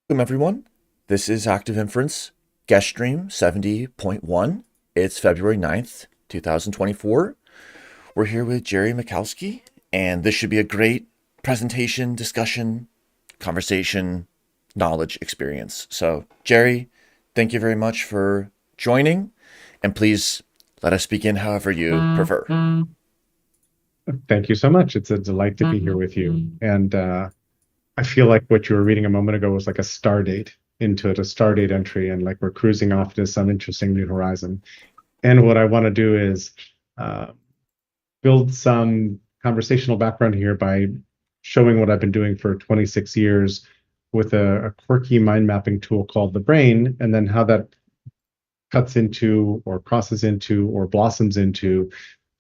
Welcome everyone. This is Active Inference GuestStream 70.1. It's February 9th, 2024. We're here with Jerry Michalski, and this should be a great presentation, discussion, conversation, knowledge experience. So, Jerry, thank you very much for joining, and please let us begin however you prefer. Thank you so much. It's a delight to be here with you. And I feel like what you were reading a moment ago was like a star date into it, a star date entry, and like we're cruising off to some interesting new horizon. And what I want to do is build some conversational background here by showing what I've been doing for 26 years with a quirky mind mapping tool called the brain, and then how that cuts into or crosses into or blossoms into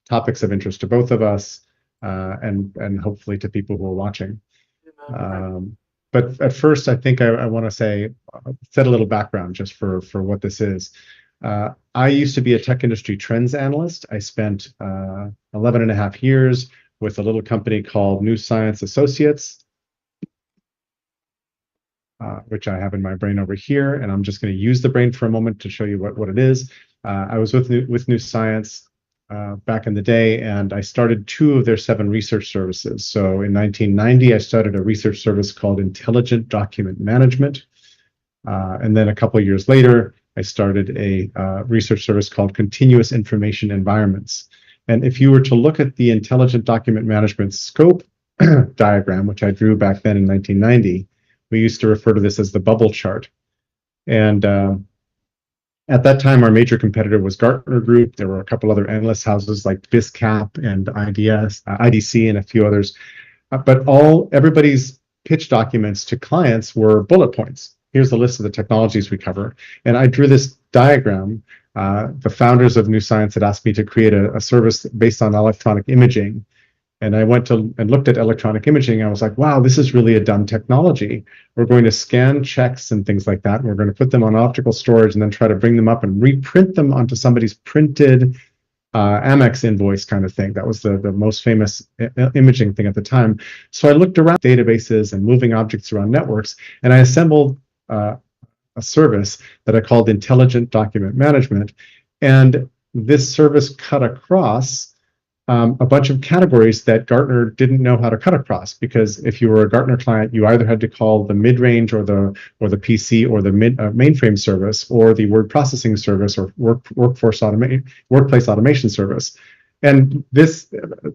topics of interest to both of us and hopefully to people who are watching. But at first, I think I want to set a little background just for what this is. I used to be a tech industry trends analyst. I spent 11 and a half years with a little company called New Science Associates, which I have in my brain over here. And I'm just going to use the brain for a moment to show you what it is. I was with New Science back in the day, and I started 2 of their 7 research services. So in 1990, I started a research service called Intelligent Document Management. And then a couple of years later, I started a research service called Continuous Information Environments. And if you were to look at the Intelligent Document Management scope diagram, which I drew back then in 1990, we used to refer to this as the bubble chart. And at that time, our major competitor was Gartner Group. There were a couple other analyst houses like BizCap and IDC and a few others. But everybody's pitch documents to clients were bullet points. Here's the list of the technologies we cover. And I drew this diagram. The founders of New Science had asked me to create a service based on electronic imaging. And I went to and looked at electronic imaging. I was like, wow, this is really a dumb technology. We're going to scan checks and things like that. And we're going to put them on optical storage and then try to bring them up and reprint them onto somebody's printed Amex invoice kind of thing. That was the most famous imaging thing at the time. So I looked around databases and moving objects around networks, and I assembled a service that I called Intelligent Document Management. And this service cut across a bunch of categories that Gartner didn't know how to cut across, because if you were a Gartner client, you either had to call the mid-range or the PC or the mainframe service or the word processing service or workplace automation service. And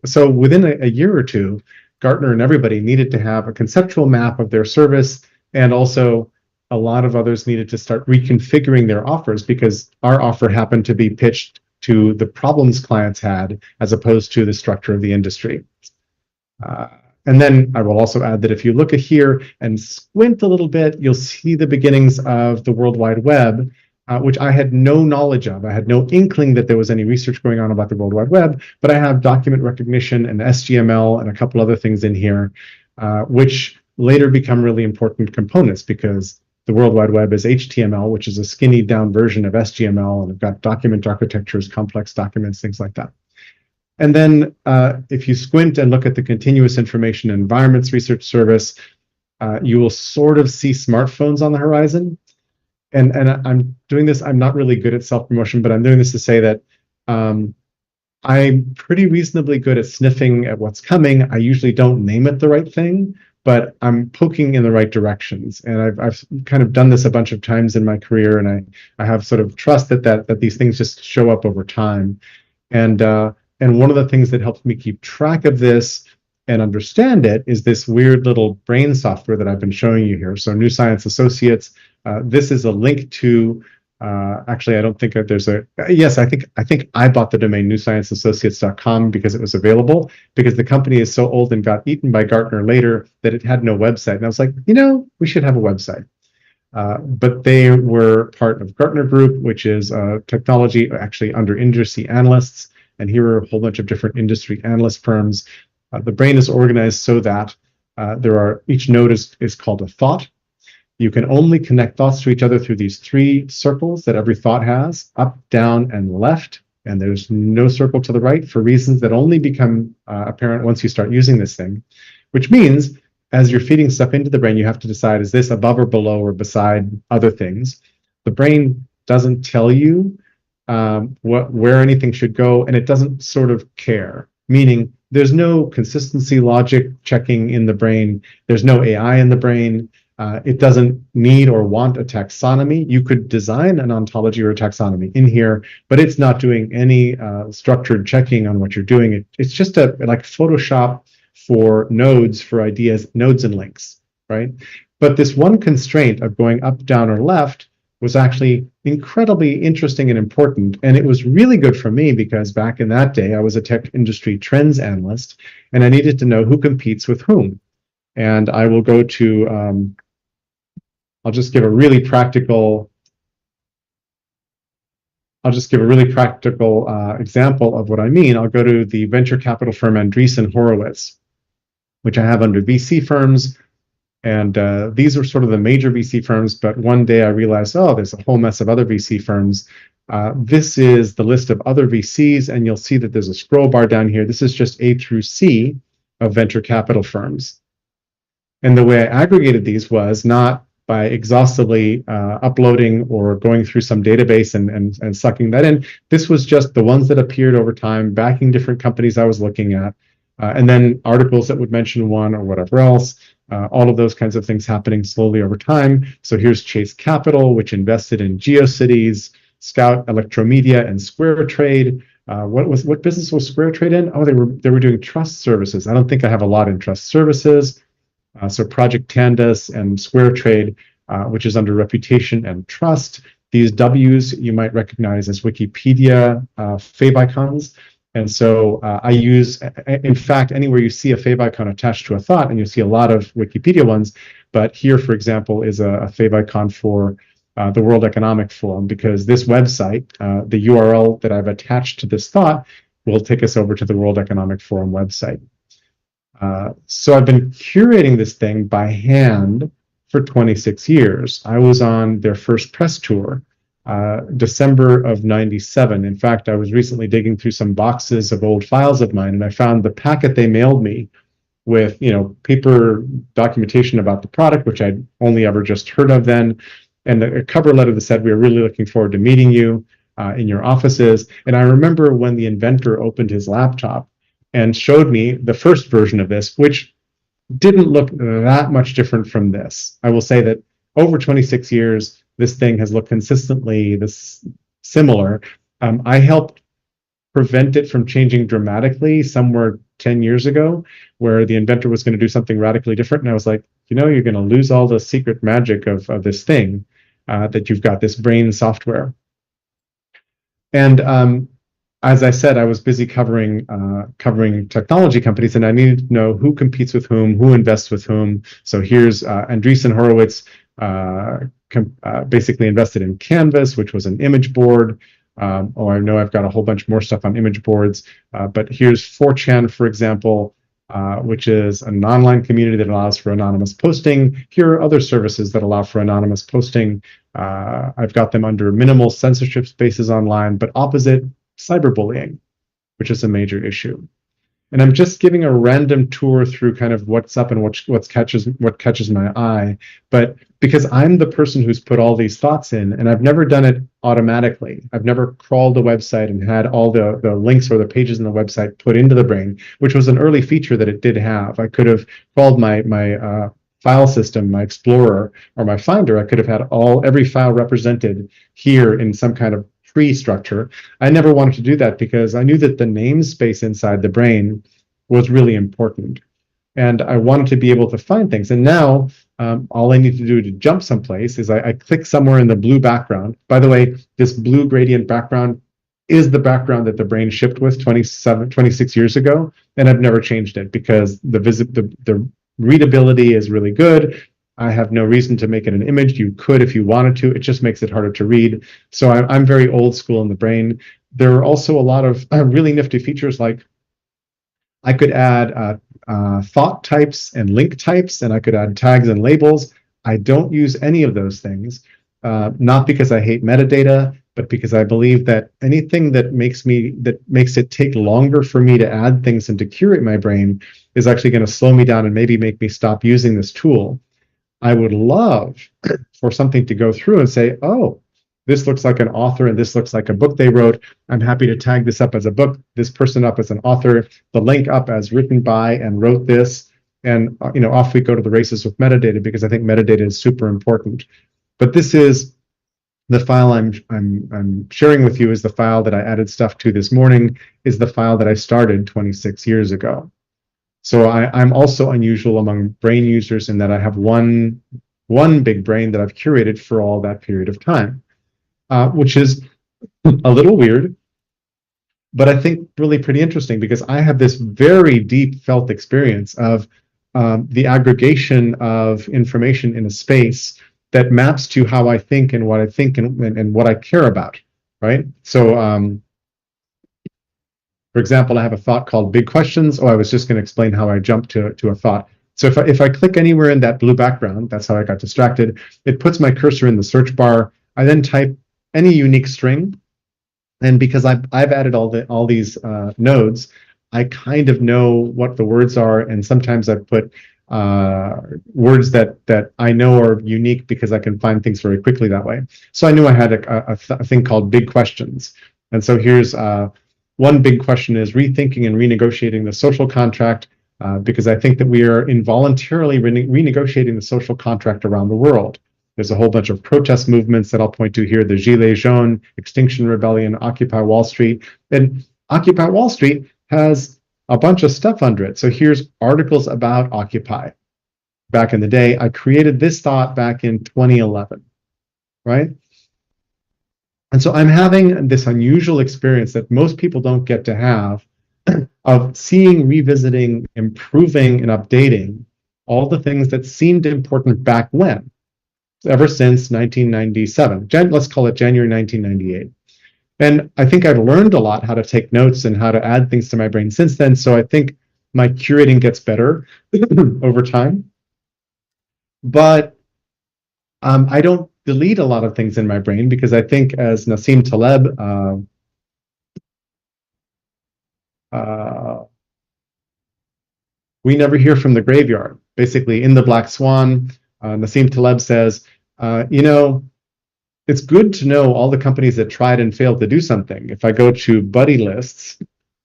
so within a year or two, Gartner and everybody needed to have a conceptual map of their service, and also a lot of others needed to start reconfiguring their offers, because our offer happened to be pitched to the problems clients had as opposed to the structure of the industry. And then I will also add that if you look at here and squint a little bit, you'll see the beginnings of the World Wide Web, which I had no knowledge of. I had no inkling that there was any research going on about the World Wide Web, but I have document recognition and SGML and a couple other things in here, which later become really important components, because the World Wide Web is HTML, which is a skinny down version of SGML, and I've got document architectures, complex documents, things like that. And then if you squint and look at the Continuous Information Environments Research Service, you will sort of see smartphones on the horizon. And I'm doing this, I'm not really good at self-promotion, but I'm doing this to say that I'm pretty reasonably good at sniffing at what's coming. I usually don't name it the right thing, but I'm poking in the right directions. And I've kind of done this a bunch of times in my career, and I have sort of trust that these things just show up over time. And one of the things that helps me keep track of this and understand it is this weird little brain software that I've been showing you here. So New Science Associates, this is a link to, actually, I don't think that there's yes, I think I bought the domain newscienceassociates.com because it was available, because the company is so old and got eaten by Gartner later that it had no website. And I was like, we should have a website. But they were part of Gartner Group, which is technology actually under industry analysts. And here are a whole bunch of different industry analyst firms. The brain is organized so that each node is called a thought. You can only connect thoughts to each other through these 3 circles that every thought has: up, down, and left. And there's no circle to the right for reasons that only become apparent once you start using this thing, which means as you're feeding stuff into the brain, you have to decide, is this above or below or beside other things? The brain doesn't tell you where anything should go, and it doesn't sort of care. Meaning, there's no consistency logic checking in the brain. There's no AI in the brain. It doesn't need or want a taxonomy. You could design an ontology or a taxonomy in here, but it's not doing any structured checking on what you're doing. It's just like Photoshop for nodes, for ideas, nodes and links, right? But this one constraint of going up, down, or left was actually incredibly interesting and important. And it was really good for me because back in that day, I was a tech industry trends analyst, and I needed to know who competes with whom. And I will go to, I'll just give a really practical example of what I mean. I'll go to the venture capital firm Andreessen Horowitz, which I have under VC firms. And these are sort of the major VC firms. But one day I realized, oh, there's a whole mess of other VC firms. This is the list of other VCs, and you'll see that there's a scroll bar down here. This is just A through C of venture capital firms. And the way I aggregated these was not by exhaustively uploading or going through some database and sucking that in. This was just the ones that appeared over time, backing different companies I was looking at, and then articles that would mention one or whatever else. All of those kinds of things happening slowly over time. So here's Chase Capital, which invested in GeoCities, Scout Electromedia, and Square Trade. What business was Square Trade in? Oh, they were doing trust services. I don't think I have a lot in trust services. So Project Tandas and Square Trade, which is under reputation and trust. These W's you might recognize as Wikipedia favicons. And so I use, in fact, anywhere you see a favicon attached to a thought, and you see a lot of Wikipedia ones, but here, for example, is a favicon for the World Economic Forum, because this website, the URL that I've attached to this thought, will take us over to the World Economic Forum website. So I've been curating this thing by hand for 26 years. I was on their first press tour, December of '97. In fact, I was recently digging through some boxes of old files of mine, and I found the packet they mailed me with, paper documentation about the product, which I'd only ever just heard of then, and a cover letter that said, "We are really looking forward to meeting you in your offices." And I remember when the inventor opened his laptop and showed me the first version of this, which didn't look that much different from this. I will say that over 26 years, this thing has looked consistently this similar. I helped prevent it from changing dramatically somewhere 10 years ago, where the inventor was going to do something radically different. And I was like, you're going to lose all the secret magic of this thing, that you've got this brain software. And as I said, I was busy covering technology companies, and I needed to know who competes with whom, who invests with whom. So here's Andreessen Horowitz, basically invested in Canvas, which was an image board. I know I've got a whole bunch more stuff on image boards, but here's 4chan, for example, which is an online community that allows for anonymous posting. Here are other services that allow for anonymous posting. I've got them under minimal censorship spaces online, but opposite cyberbullying, which is a major issue. And I'm just giving a random tour through kind of what's up and what catches my eye. But because I'm the person who's put all these thoughts in, and I've never done it automatically. I've never crawled the website and had all the links or the pages in the website put into the brain, which was an early feature that it did have. I could have crawled my file system, my Explorer, or my Finder. I could have had every file represented here in some kind of tree structure. I never wanted to do that because I knew that the namespace inside the brain was really important. And I wanted to be able to find things. And now all I need to do to jump someplace is I click somewhere in the blue background. By the way, this blue gradient background is the background that the brain shipped with 26 years ago. And I've never changed it because the readability is really good. I have no reason to make it an image. You could if you wanted to. It just makes it harder to read. So I'm very old school in the brain. There are also a lot of really nifty features, like I could add thought types and link types, and I could add tags and labels. I don't use any of those things. not because I hate metadata, but because I believe that anything that makes it take longer for me to add things and to curate my brain is actually going to slow me down and maybe make me stop using this tool. I would love for something to go through and say, oh, this looks like an author and this looks like a book they wrote. I'm happy to tag this up as a book, this person up as an author, the link up as written by and wrote this. And off we go to the races with metadata, because I think metadata is super important. But this is the file I'm sharing with you is the file that I added stuff to this morning, is the file that I started 26 years ago. So I'm also unusual among brain users in that I have one big brain that I've curated for all that period of time, which is a little weird, but I think really pretty interesting, because I have this very deep felt experience of the aggregation of information in a space that maps to how I think and what I think and what I care about, right? So, for example, I have a thought called Big Questions. Oh, I was just going to explain how I jumped to a thought. So if I click anywhere in that blue background, that's how I got distracted, it puts my cursor in the search bar. I then type any unique string. And because I've added all these nodes, I kind of know what the words are. And sometimes I've put words that I know are unique because I can find things very quickly that way. So I knew I had a thing called Big Questions. And so here's one big question is rethinking and renegotiating the social contract, because I think that we are involuntarily renegotiating the social contract around the world. There's a whole bunch of protest movements that I'll point to here: the Gilets Jaunes, Extinction Rebellion, Occupy Wall Street. And Occupy Wall Street has a bunch of stuff under it. So here's articles about Occupy. Back in the day, I created this thought back in 2011, right? And so I'm having this unusual experience that most people don't get to have of seeing, revisiting, improving, and updating all the things that seemed important back when, ever since 1997. Let's call it January 1998. And I think I've learned a lot how to take notes and how to add things to my brain since then. So I think my curating gets better over time. But I don't delete a lot of things in my brain, because I think, as Nassim Taleb we never hear from the graveyard. Basically, in The Black Swan, Nassim Taleb says, it's good to know all the companies that tried and failed to do something. If I go to buddy lists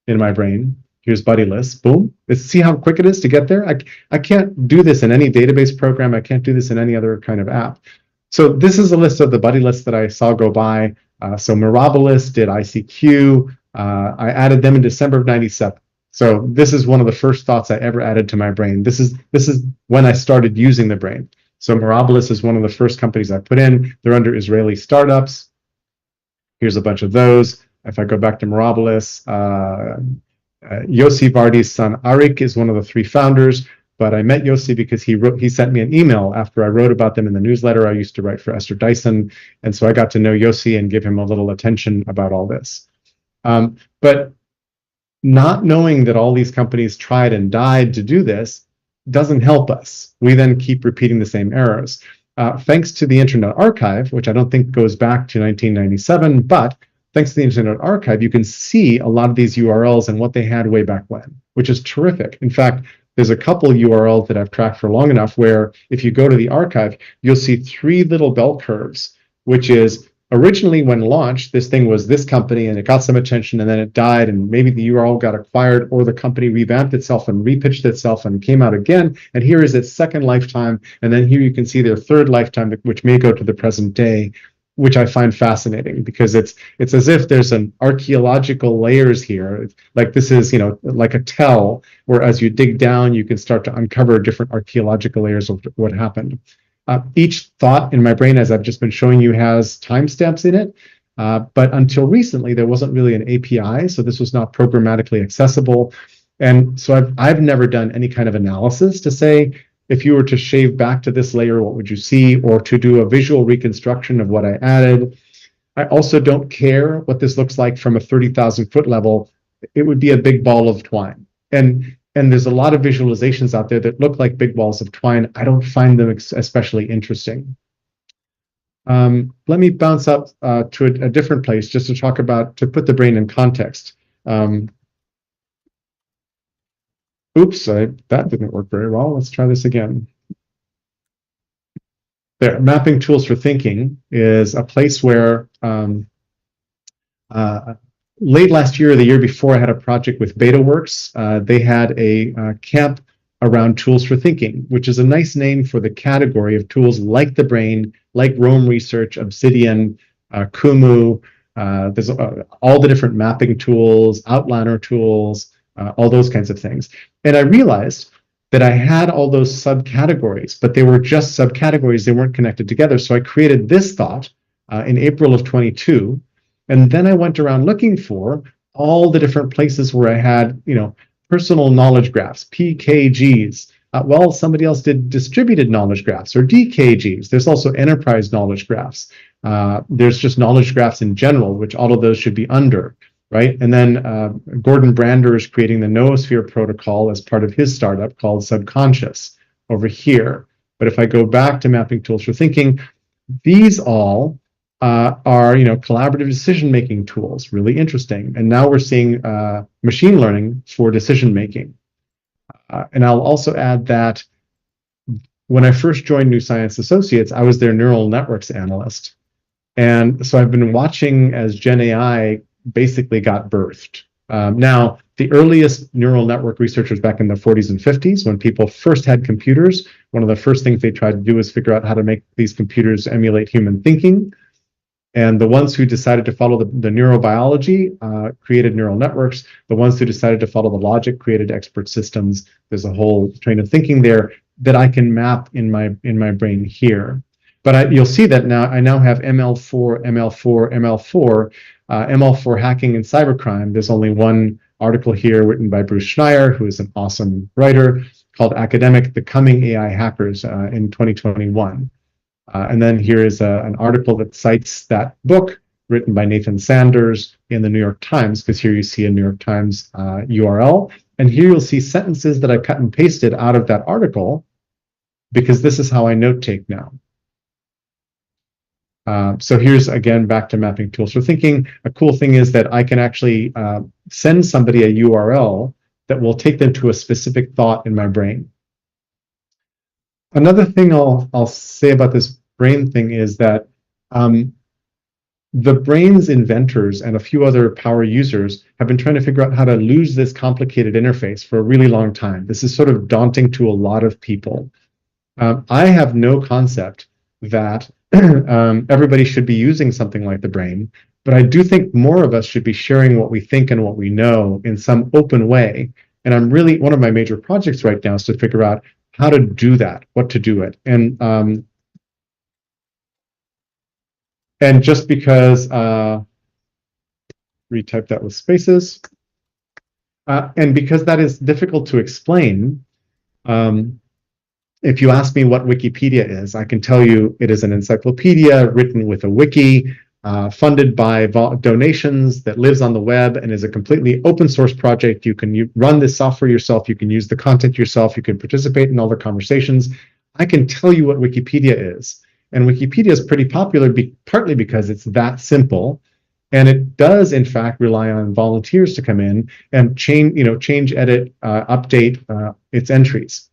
in my brain, here's buddy lists, boom. See how quick it is to get there? I can't do this in any database program. I can't do this in any other kind of app. So this is a list of the buddy lists that I saw go by. So Mirabilis did ICQ. I added them in December of 97. So this is one of the first thoughts I ever added to my brain. This is when I started using the brain. So Mirabilis is one of the first companies I put in. They're under Israeli startups. Here's a bunch of those. If I go back to Mirabilis, Yossi Vardi's son Arik is one of the three founders. But I met Yossi because he sent me an email after I wrote about them in the newsletter I used to write for Esther Dyson. And so I got to know Yossi and give him a little attention about all this. But not knowing that all these companies tried and died to do this doesn't help us. We then keep repeating the same errors. Thanks to the Internet Archive, which I don't think goes back to 1997, but thanks to the Internet Archive, you can see a lot of these URLs and what they had way back when, which is terrific. In fact, there's a couple URLs that I've tracked for long enough where if you go to the archive, you'll see three little bell curves, which is originally when launched, this thing was this company and it got some attention and then it died and maybe the URL got acquired or the company revamped itself and repitched itself and came out again. And here is its second lifetime. And then here you can see their third lifetime, which may go to the present day, which I find fascinating because it's as if there's an archaeological layers here. Like this is, like a tell, where as you dig down, you can start to uncover different archaeological layers of what happened. Each thought in my brain, as I've just been showing you, has timestamps in it. But until recently, there wasn't really an API, so this was not programmatically accessible. And so I've never done any kind of analysis to say, if you were to shave back to this layer, what would you see? Or to do a visual reconstruction of what I added. I also don't care what this looks like from a 30,000 foot level. It would be a big ball of twine. And there's a lot of visualizations out there that look like big balls of twine. I don't find them especially interesting. Let me bounce up to a different place just to talk about, to put the brain in context. Oops, that didn't work very well. Let's try this again. There, mapping tools for thinking is a place where late last year or the year before, I had a project with BetaWorks. They had a camp around tools for thinking, which is a nice name for the category of tools like the brain, like Rome Research, Obsidian, Kumu. There's all the different mapping tools, outliner tools, all those kinds of things. And I realized that I had all those subcategories, but they were just subcategories. They weren't connected together. So I created this thought in April of 22. And then I went around looking for all the different places where I had, personal knowledge graphs, PKGs. Well, somebody else did distributed knowledge graphs or DKGs. There's also enterprise knowledge graphs. There's just knowledge graphs in general, which all of those should be under, right? And then Gordon Brander is creating the Noosphere protocol as part of his startup called Subconscious over here. But if I go back to mapping tools for thinking, these all are collaborative decision-making tools, really interesting. And now we're seeing machine learning for decision-making. And I'll also add that when I first joined New Science Associates, I was their neural networks analyst. And so I've been watching as Gen AI basically got birthed. Now, the earliest neural network researchers back in the 40s and 50s, when people first had computers, one of the first things they tried to do was figure out how to make these computers emulate human thinking. And the ones who decided to follow the neurobiology created neural networks. The ones who decided to follow the logic created expert systems. There's a whole train of thinking there that I can map in my brain here. But you'll see that now I now have ML4, ML4, ML4, ML4 hacking and cybercrime. There's only one article here written by Bruce Schneier, who is an awesome writer, called Academic: The Coming AI Hackers in 2021. And then here is an article that cites that book written by Nathan Sanders in the New York Times, because here you see a New York Times URL. And here you'll see sentences that I cut and pasted out of that article, because this is how I note take now. So here's, again, back to mapping tools for thinking. A cool thing is that I can actually send somebody a URL that will take them to a specific thought in my brain. Another thing I'll say about this brain thing is that the brain's inventors and a few other power users have been trying to figure out how to lose this complicated interface for a really long time. This is sort of daunting to a lot of people. I have no concept that everybody should be using something like the brain, but I do think more of us should be sharing what we think and what we know in some open way. And I'm really, one of my major projects right now is to figure out how to do that, what to do it. And just because, retype that with spaces, and because that is difficult to explain, if you ask me what Wikipedia is, I can tell you it is an encyclopedia written with a wiki, funded by donations, that lives on the web and is a completely open source project. You can run this software yourself. You can use the content yourself. You can participate in all the conversations. I can tell you what Wikipedia is. And Wikipedia is pretty popular partly because it's that simple. And it does, in fact, rely on volunteers to come in and change, edit, update its entries.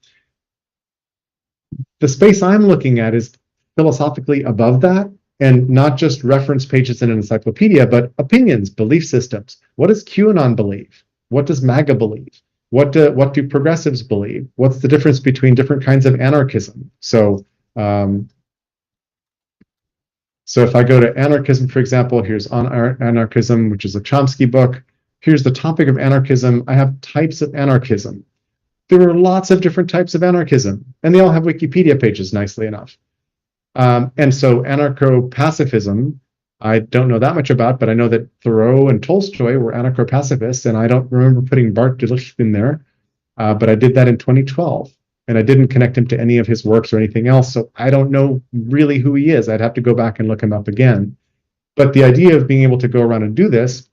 The space I'm looking at is philosophically above that, and not just reference pages in an encyclopedia, but opinions, belief systems. What does QAnon believe? What does MAGA believe? What do progressives believe? What's the difference between different kinds of anarchism? So if I go to anarchism, for example, here's On Anarchism, which is a Chomsky book. Here's the topic of anarchism. I have types of anarchism. There are lots of different types of anarchism, and they all have Wikipedia pages, nicely enough. And so anarcho-pacifism, I don't know that much about, but I know that Thoreau and Tolstoy were anarcho-pacifists, and I don't remember putting Bart Delitzsch in there, but I did that in 2012, and I didn't connect him to any of his works or anything else, so I don't know really who he is. I'd have to go back and look him up again. But the idea of being able to go around and do this,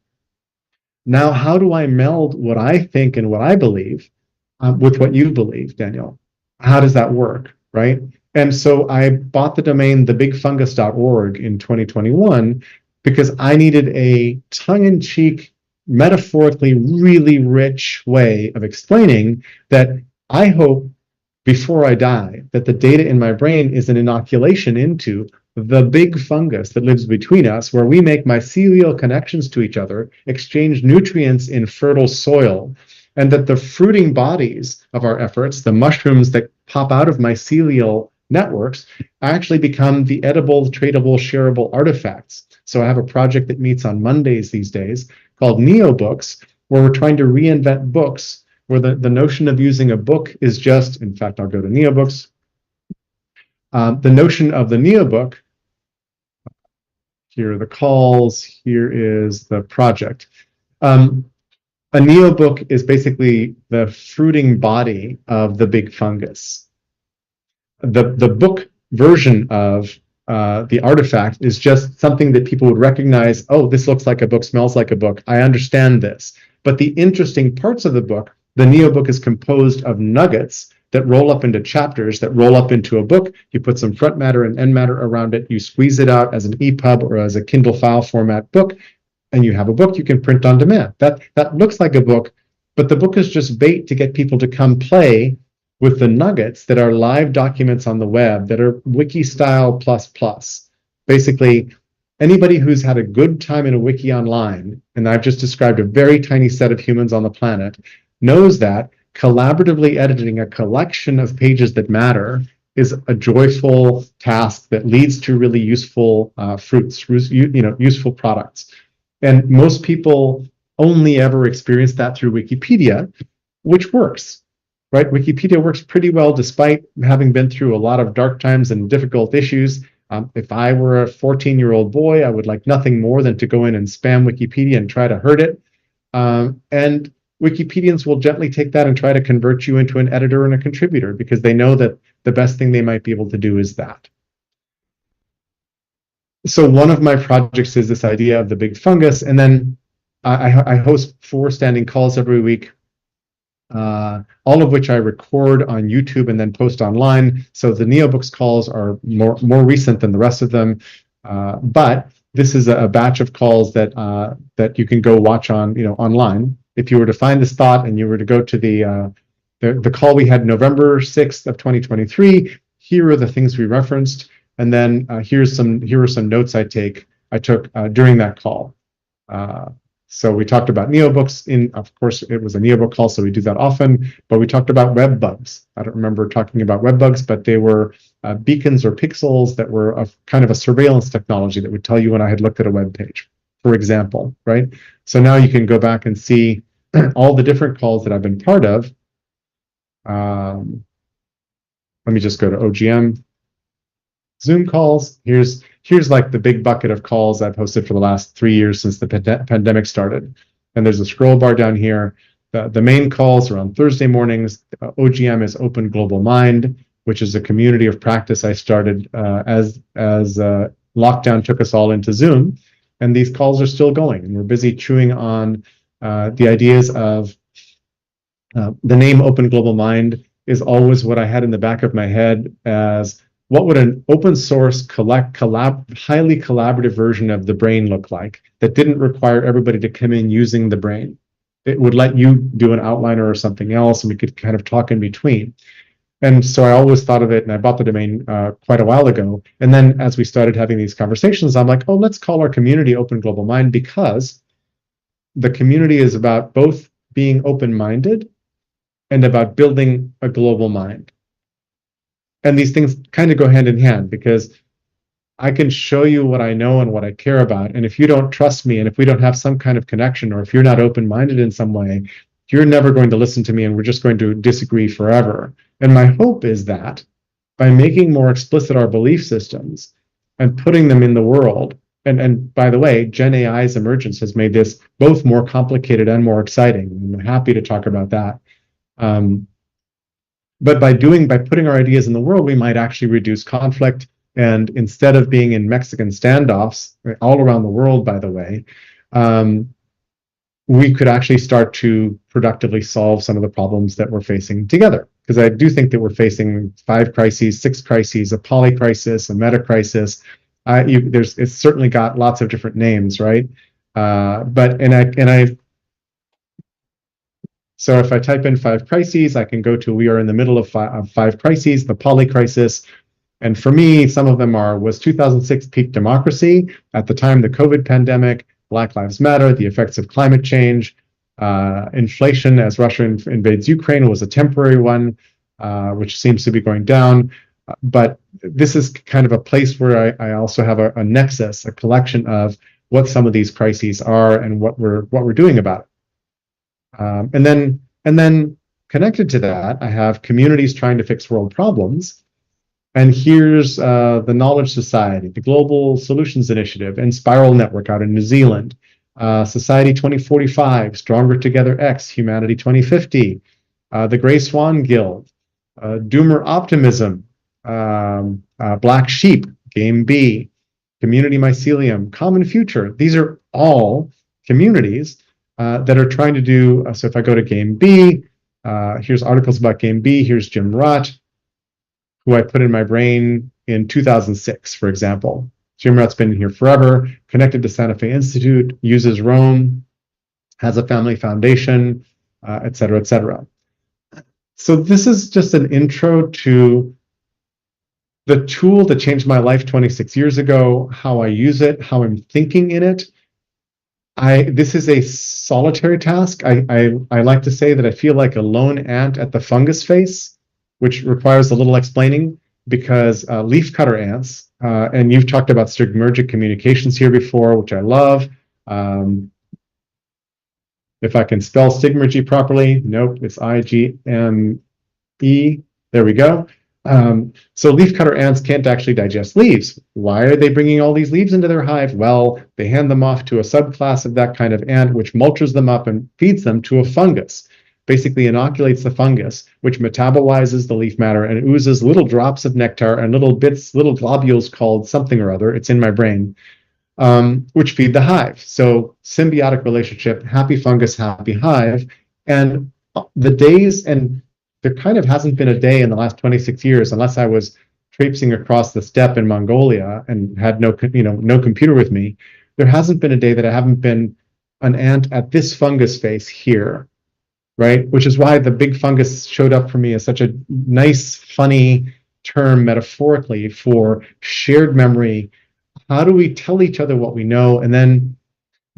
now how do I meld what I think and what I believe with what you believe, Daniel? How does that work, right? And so I bought the domain thebigfungus.org in 2021 because I needed a tongue-in-cheek, metaphorically really rich way of explaining that I hope before I die that the data in my brain is an inoculation into the big fungus that lives between us, where we make mycelial connections to each other, exchange nutrients in fertile soil, and that the fruiting bodies of our efforts, the mushrooms that pop out of mycelial networks, actually become the edible, tradable, shareable artifacts. So I have a project that meets on Mondays these days called NeoBooks, where we're trying to reinvent books, where the notion of using a book is just, in fact, I'll go to NeoBooks. The notion of the NeoBook, here are the calls, here is the project. A NeoBook is basically the fruiting body of the big fungus. The book version of the artifact is just something that people would recognize. Oh, this looks like a book, smells like a book. I understand this. But the interesting parts of the book, the NeoBook is composed of nuggets that roll up into chapters, that roll up into a book. You put some front matter and end matter around it. You squeeze it out as an EPUB or as a Kindle file format book, and you have a book you can print on demand. That looks like a book, but the book is just bait to get people to come play with the nuggets that are live documents on the web that are wiki style plus plus. Basically, anybody who's had a good time in a wiki online, and I've just described a very tiny set of humans on the planet, knows that collaboratively editing a collection of pages that matter is a joyful task that leads to really useful fruits, useful products. And most people only ever experience that through Wikipedia, which works, right? Wikipedia works pretty well despite having been through a lot of dark times and difficult issues. If I were a 14-year-old boy, I would like nothing more than to go in and spam Wikipedia and try to hurt it. And Wikipedians will gently take that and try to convert you into an editor and a contributor because they know that the best thing they might be able to do is that. So one of my projects is this idea of the big fungus, and then I host 4 standing calls every week, all of which I record on YouTube and then post online. So the NeoBooks calls are more recent than the rest of them, but this is a batch of calls that you can go watch on online. If you were to find this thought and you were to go to the call we had November 6th of 2023, here are the things we referenced. And then here are some notes I took during that call. So we talked about NeoBooks. Of course, it was a NeoBook call, so we do that often. But we talked about web bugs. I don't remember talking about web bugs, but they were beacons or pixels that were kind of a surveillance technology that would tell you when I had looked at a web page, for example, right? So now you can go back and see all the different calls that I've been part of. Let me just go to OGM. Zoom calls. Here's like the big bucket of calls I've hosted for the last 3 years since the pandemic started. And there's a scroll bar down here. The main calls are on Thursday mornings. OGM is Open Global Mind, which is a community of practice I started as lockdown took us all into Zoom. And these calls are still going. And we're busy chewing on the ideas of the name Open Global Mind is always what I had in the back of my head as what would an open source highly collaborative version of the brain look like that didn't require everybody to come in using the brain? It would let you do an outliner or something else, and we could kind of talk in between. And so I always thought of it, and I bought the domain quite a while ago. And then as we started having these conversations, I'm like, oh, let's call our community Open Global Mind, because the community is about both being open-minded and about building a global mind. And these things kind of go hand in hand, because I can show you what I know and what I care about. And if you don't trust me, and if we don't have some kind of connection, or if you're not open-minded in some way, you're never going to listen to me, and we're just going to disagree forever. And my hope is that by making more explicit our belief systems and putting them in the world, and by the way, Gen AI's emergence has made this both more complicated and more exciting. I'm happy to talk about that. But by putting our ideas in the world, we might actually reduce conflict. And instead of being in Mexican standoffs all around the world, by the way, we could actually start to productively solve some of the problems that we're facing together. because I do think that we're facing 5 crises, 6 crises, a poly crisis, a meta crisis. It's certainly got lots of different names, right? So if I type in 5 crises, I can go to, we are in the middle of 5 crises, the poly crisis. And for me, some of them was 2006 peak democracy, at the time the COVID pandemic, Black Lives Matter, the effects of climate change, inflation as Russia invades Ukraine was a temporary one, which seems to be going down. But this is kind of a place where I also have a nexus, a collection of what some of these crises are and what we're doing about it. And then connected to that, I have communities trying to fix world problems. And here's the Knowledge Society, the Global Solutions Initiative, and Spiral Network out in New Zealand, Society 2045, Stronger Together X, Humanity 2050, the Gray Swan Guild, Doomer Optimism, Black Sheep, Game B, Community Mycelium, Common Future. These are all communities that are trying to do, so if I go to Game B, here's articles about Game B, here's Jim Rutt, who I put in my brain in 2006, for example. Jim Rutt's been here forever, connected to Santa Fe Institute, uses Rome, has a family foundation, et cetera, et cetera. So this is just an intro to the tool that changed my life 26 years ago, how I use it, how I'm thinking in it. This is a solitary task. I like to say that I feel like a lone ant at the fungus face, which requires a little explaining, because leafcutter ants, and you've talked about stigmergic communications here before, which I love. If I can spell stigmergy properly, nope, it's I-G-M-E. There we go. So leafcutter ants can't actually digest leaves. Why are they bringing all these leaves into their hive? Well, they hand them off to a subclass of that kind of ant, which mulches them up and feeds them to a fungus. Basically inoculates the fungus, which metabolizes the leaf matter and oozes little drops of nectar and little globules called something or other, it's in my brain, which feed the hive. So symbiotic relationship, happy fungus, happy hive. And the days, and there kind of hasn't been a day in the last 26 years, unless I was traipsing across the steppe in Mongolia and had no computer with me, there hasn't been a day that I haven't been an ant at this fungus face here. Right? Which is why the big fungus showed up for me as such a nice, funny term metaphorically for shared memory. How do we tell each other what we know and then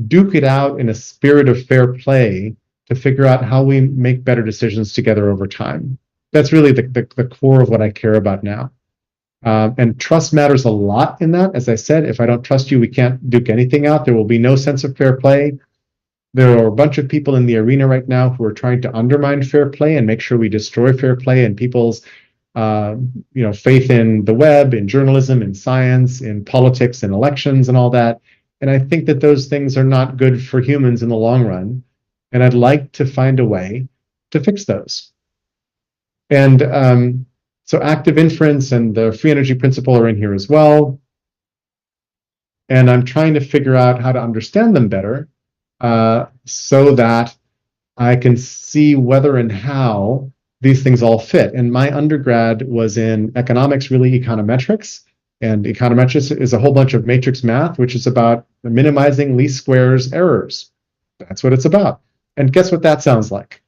duke it out in a spirit of fair play to figure out how we make better decisions together over time? That's really the core of what I care about now. And trust matters a lot in that. As I said, if I don't trust you, we can't duke anything out. There will be no sense of fair play. There are a bunch of people in the arena right now who are trying to undermine fair play and make sure we destroy fair play and people's faith in the web, in journalism, in science, in politics, in elections, and all that. And I think that those things are not good for humans in the long run. And I'd like to find a way to fix those. And so active inference and the free energy principle are in here as well. And I'm trying to figure out how to understand them better, so that I can see whether and how these things all fit. And my undergrad was in economics, really econometrics. And econometrics is a whole bunch of matrix math, which is about minimizing least squares errors. That's what it's about. And guess what that sounds like?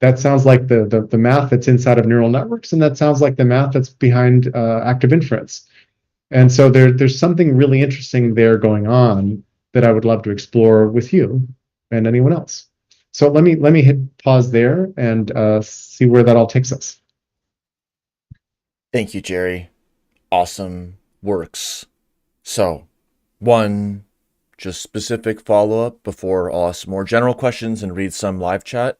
That sounds like the math that's inside of neural networks, and that sounds like the math that's behind active inference. And so there's something really interesting there going on that I would love to explore with you and anyone else. So let me hit pause there and see where that all takes us. Thank you, Jerry. Awesome works. So, one just specific follow-up before I'll ask more general questions and read some live chat.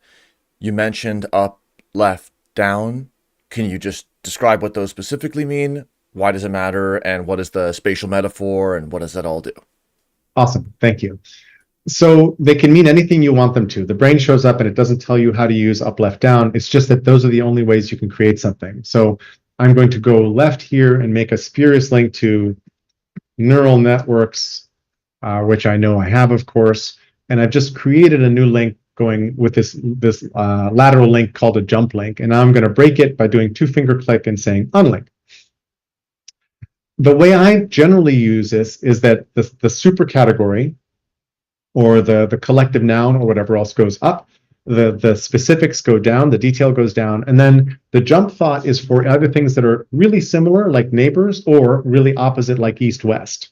You mentioned up, left, down. Can you just describe what those specifically mean? Why does it matter? And what is the spatial metaphor? And what does that all do? Awesome. Thank you. So they can mean anything you want them to. The brain shows up and it doesn't tell you how to use up, left, down. It's just that those are the only ways you can create something. So I'm going to go left here and make a spurious link to neural networks, which I know I have, of course. And I've just created a new link going with this lateral link called a jump link, and now I'm going to break it by doing 2-finger click and saying unlink. The way I generally use this is that the super category, or the collective noun, or whatever else goes up, the specifics go down, the detail goes down, and then the jump thought is for either things that are really similar, like neighbors, or really opposite, like east-west,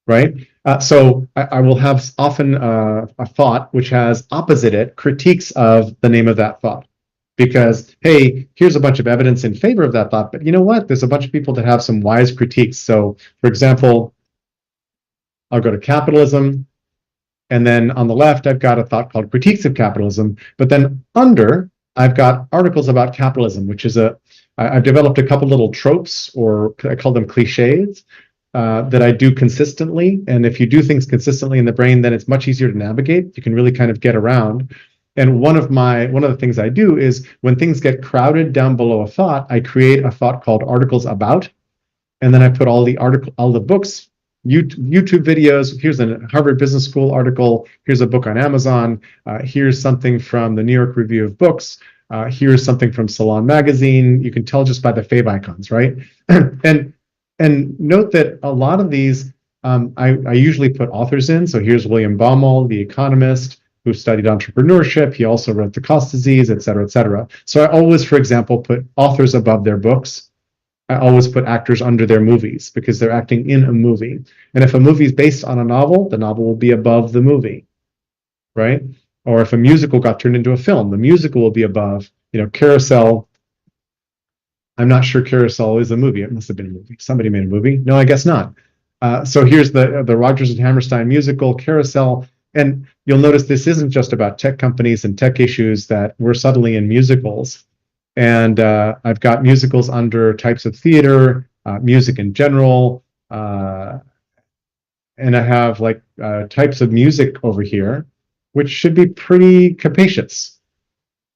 right? So I will have often a thought which has opposite it critiques of the name of that thought. Because, hey, here's a bunch of evidence in favor of that thought, but you know what? There's a bunch of people that have some wise critiques. So, for example, I'll go to capitalism, and then on the left, I've got a thought called Critiques of Capitalism. But then under, I've got articles about capitalism, which is I've developed a couple little tropes, or I call them cliches, that I do consistently. And if you do things consistently in the brain, then it's much easier to navigate. You can really kind of get around. And one of the things I do is when things get crowded down below a thought, I create a thought called articles about, and then I put all the books, YouTube videos. Here's a Harvard Business School article. Here's a book on Amazon. Here's something from the New York Review of Books. Here's something from Salon Magazine. You can tell just by the favicons, right? and note that a lot of these I usually put authors in. So here's William Baumol, the economist, who studied entrepreneurship. He also wrote The Cost Disease, et cetera, et cetera. So I always, for example, put authors above their books. I always put actors under their movies because they're acting in a movie. And if a movie is based on a novel, the novel will be above the movie, right? Or if a musical got turned into a film, the musical will be above. Carousel. I'm not sure Carousel is a movie. It must have been a movie. Somebody made a movie. No, I guess not. So here's the Rodgers and Hammerstein musical, Carousel. And you'll notice this isn't just about tech companies and tech issues that we're suddenly in musicals. And I've got musicals under types of theater, music in general, and I have types of music over here, which should be pretty capacious.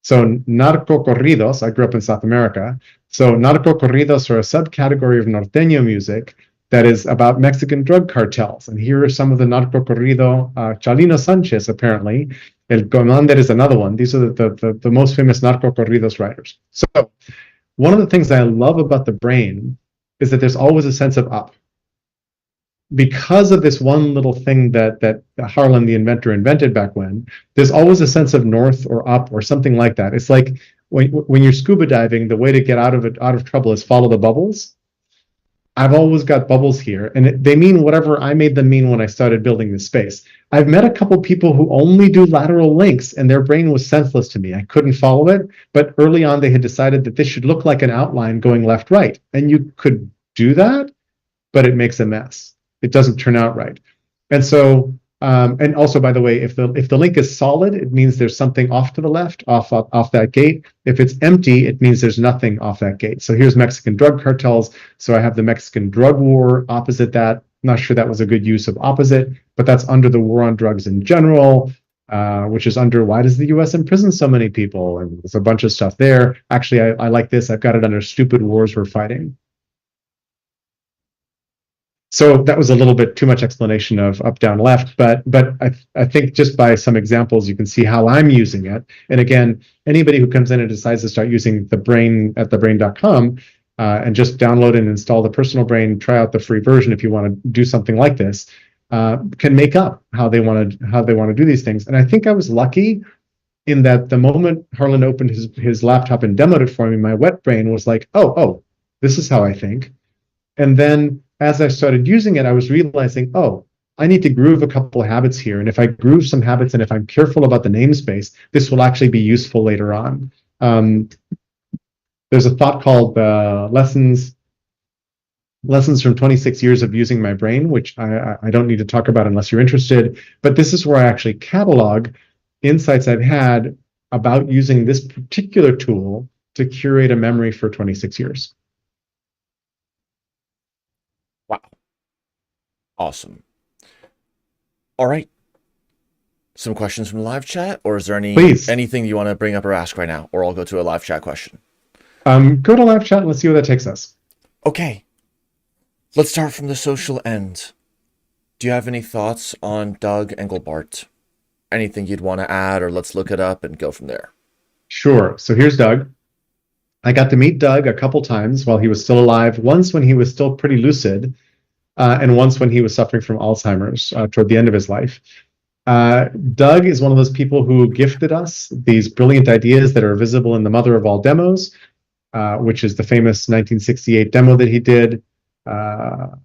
So narco corridos, I grew up in South America. So narco corridos are a subcategory of norteño music that is about Mexican drug cartels. And here are some of the narco corrido. Chalino Sanchez, apparently. El Commander is another one. These are the most famous narco corridos writers. So one of the things I love about the brain is that there's always a sense of up. Because of this one little thing that Harlan, the inventor, invented back when, there's always a sense of north or up or something like that. It's like when you're scuba diving, the way to get out of trouble is follow the bubbles. I've always got bubbles here, and they mean whatever I made them mean when I started building this space. I've met a couple people who only do lateral links, and their brain was senseless to me. I couldn't follow it, but early on they had decided that this should look like an outline going left-right. And you could do that, but it makes a mess. It doesn't turn out right. And so, and also, by the way, if the link is solid, it means there's something off to the left, off that gate. If it's empty, it means there's nothing off that gate. So here's Mexican drug cartels. So I have the Mexican drug war opposite that. I'm not sure that was a good use of opposite, but that's under the war on drugs in general, which is under why does the US imprison so many people? And there's a bunch of stuff there. Actually, I like this. I've got it under stupid wars we're fighting. So that was a little bit too much explanation of up, down, left, but I think just by some examples, you can see how I'm using it. And again, anybody who comes in and decides to start using the brain at thebrain.com and just download and install the personal brain, try out the free version if you want to do something like this, can make up how they want to do these things. And I think I was lucky in that the moment Harlan opened his laptop and demoed it for me, my wet brain was like, oh, this is how I think. And then as I started using it, I was realizing, I need to groove a couple of habits here. And if I groove some habits and if I'm careful about the namespace, this will actually be useful later on. There's a thought called lessons from 26 years of using my brain, which I don't need to talk about unless you're interested. But this is where I actually catalog insights I've had about using this particular tool to curate a memory for 26 years. Wow. Awesome. All right. Some questions from the live chat, or is there anything you want to bring up or ask right now? Or I'll go to a live chat question. Go to live chat and let's see where that takes us. Okay. Let's start from the social end. Do you have any thoughts on Doug Engelbart? anything you'd want to add, or let's look it up and go from there. Sure. So here's Doug. I got to meet Doug a couple times while he was still alive, once when he was still pretty lucid, and once when he was suffering from Alzheimer's toward the end of his life. Doug is one of those people who gifted us these brilliant ideas that are visible in the mother of all demos, which is the famous 1968 demo that he did. Where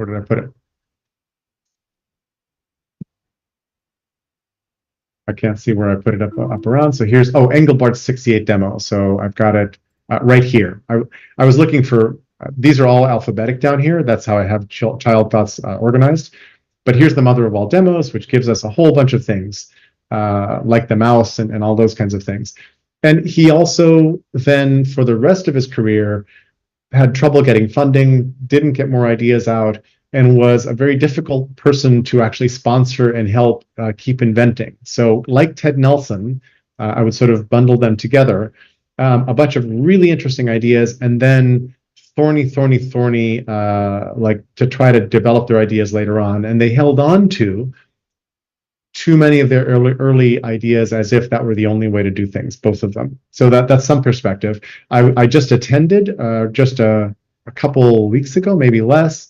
did I put it? I can't see where I put it up around. So here's, Engelbart's 68 demo. So I've got it right here. I was looking for, these are all alphabetic down here. That's how I have child thoughts organized. But here's the mother of all demos, which gives us a whole bunch of things, like the mouse and all those kinds of things. And he also then, for the rest of his career, had trouble getting funding, didn't get more ideas out, and was a very difficult person to actually sponsor and help keep inventing. So like Ted Nelson, I would sort of bundle them together, a bunch of really interesting ideas, and then thorny, like to try to develop their ideas later on. And they held on to too many of their early ideas as if that were the only way to do things, both of them. So that's some perspective. I just attended just a couple weeks ago, maybe less.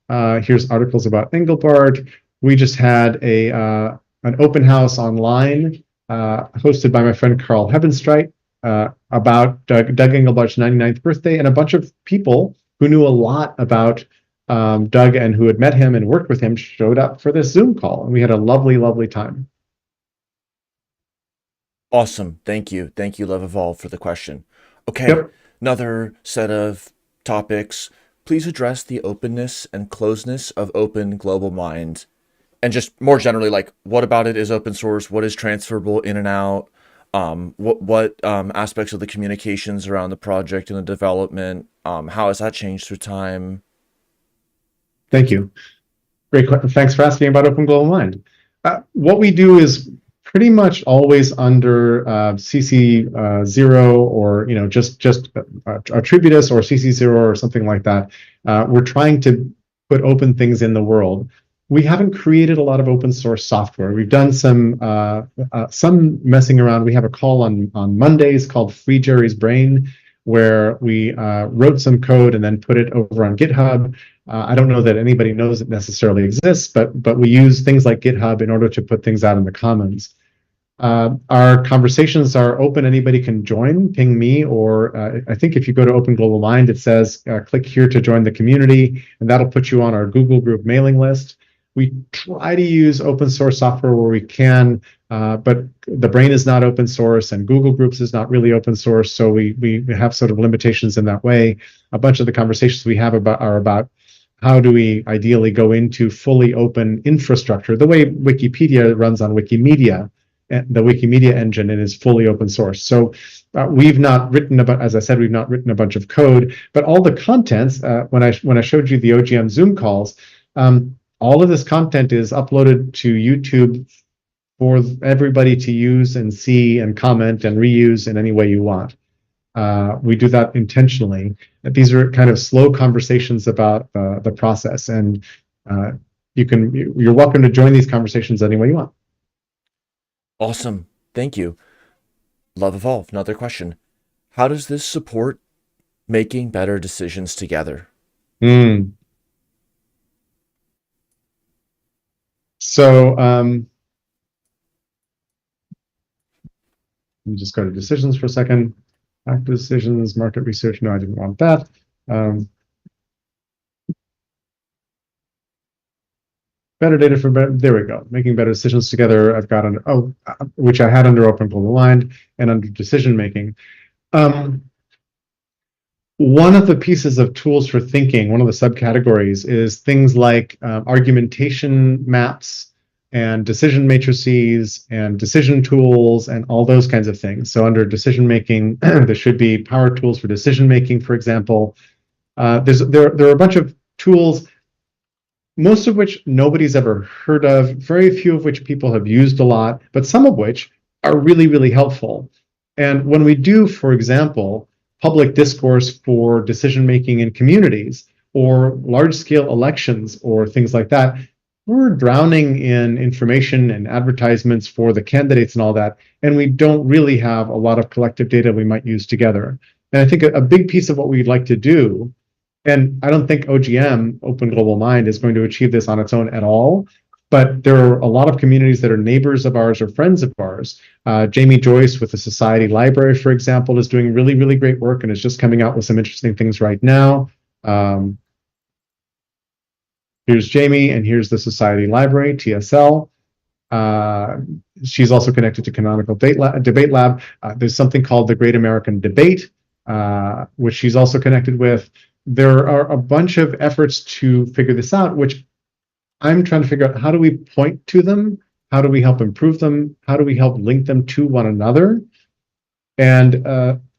Here's articles about Engelbart. We just had an open house online hosted by my friend Carl Hebenstreit about Doug Engelbart's 99th birthday, and a bunch of people who knew a lot about Doug and who had met him and worked with him showed up for this Zoom call, and we had a lovely, lovely time. Awesome. Thank you. Thank you, Love Evolve, for the question. Okay, Yep. another set of topics. Please address the openness and closeness of Open Global Mind. And just more generally, like, what about it is open source? What is transferable in and out? What aspects of the communications around the project and the development? How has that changed through time? Thank you. Great. Thanks for asking about Open Global Mind. What we do is pretty much always under CC0 or just Attributus or CC0 or something like that. We're trying to put open things in the world. We haven't created a lot of open source software. We've done some messing around. We have a call on Mondays called Free Jerry's Brain, where we wrote some code and then put it over on GitHub. I don't know that anybody knows it necessarily exists, but we use things like GitHub in order to put things out in the commons. Our conversations are open. Anybody can join, ping me, or I think if you go to Open Global Mind, it says click here to join the community, and that'll put you on our Google group mailing list. We try to use open source software where we can, but the brain is not open source and Google Groups is not really open source, so we have sort of limitations in that way. A bunch of the conversations we have are about how do we ideally go into fully open infrastructure, the way Wikipedia runs on Wikimedia, the Wikimedia engine, and is fully open source. So we've not written about, as I said, we've not written a bunch of code, but all the contents, when I showed you the OGM Zoom calls, all of this content is uploaded to YouTube for everybody to use and see and comment and reuse in any way you want. We do that intentionally. These are kind of slow conversations about the process, and you're welcome to join these conversations any way you want. Awesome. Thank you. Love Evolve, another question. How does this support making better decisions together? So let me just go to decisions for a second. Active decisions, market research. No, I didn't want that. Better data for better. There we go. Making better decisions together. I've got under which I had under Open Global Mind and under decision making. One of the pieces of tools for thinking, one of the subcategories, is things like argumentation maps and decision matrices and decision tools and all those kinds of things. So under decision making, there should be power tools for decision making, for example. There are a bunch of tools, most of which nobody's ever heard of, very few of which people have used a lot, but some of which are really, really helpful. And when we do, for example, public discourse for decision making in communities or large-scale elections or things like that, we're drowning in information and advertisements for the candidates and all that, and we don't really have a lot of collective data we might use together. And I think a big piece of what we'd like to do, and I don't think OGM, Open Global Mind, is going to achieve this on its own at all, but there are a lot of communities that are neighbors of ours or friends of ours. Jamie Joyce with the Society Library, for example, is doing really, really great work and is just coming out with some interesting things right now. Here's Jamie, and here's the Society Library, TSL. She's also connected to Canonical Debate Lab. There's something called the Great American Debate, which she's also connected with. There are a bunch of efforts to figure this out, which I'm trying to figure out, how do we point to them? How do we help improve them? How do we help link them to one another? And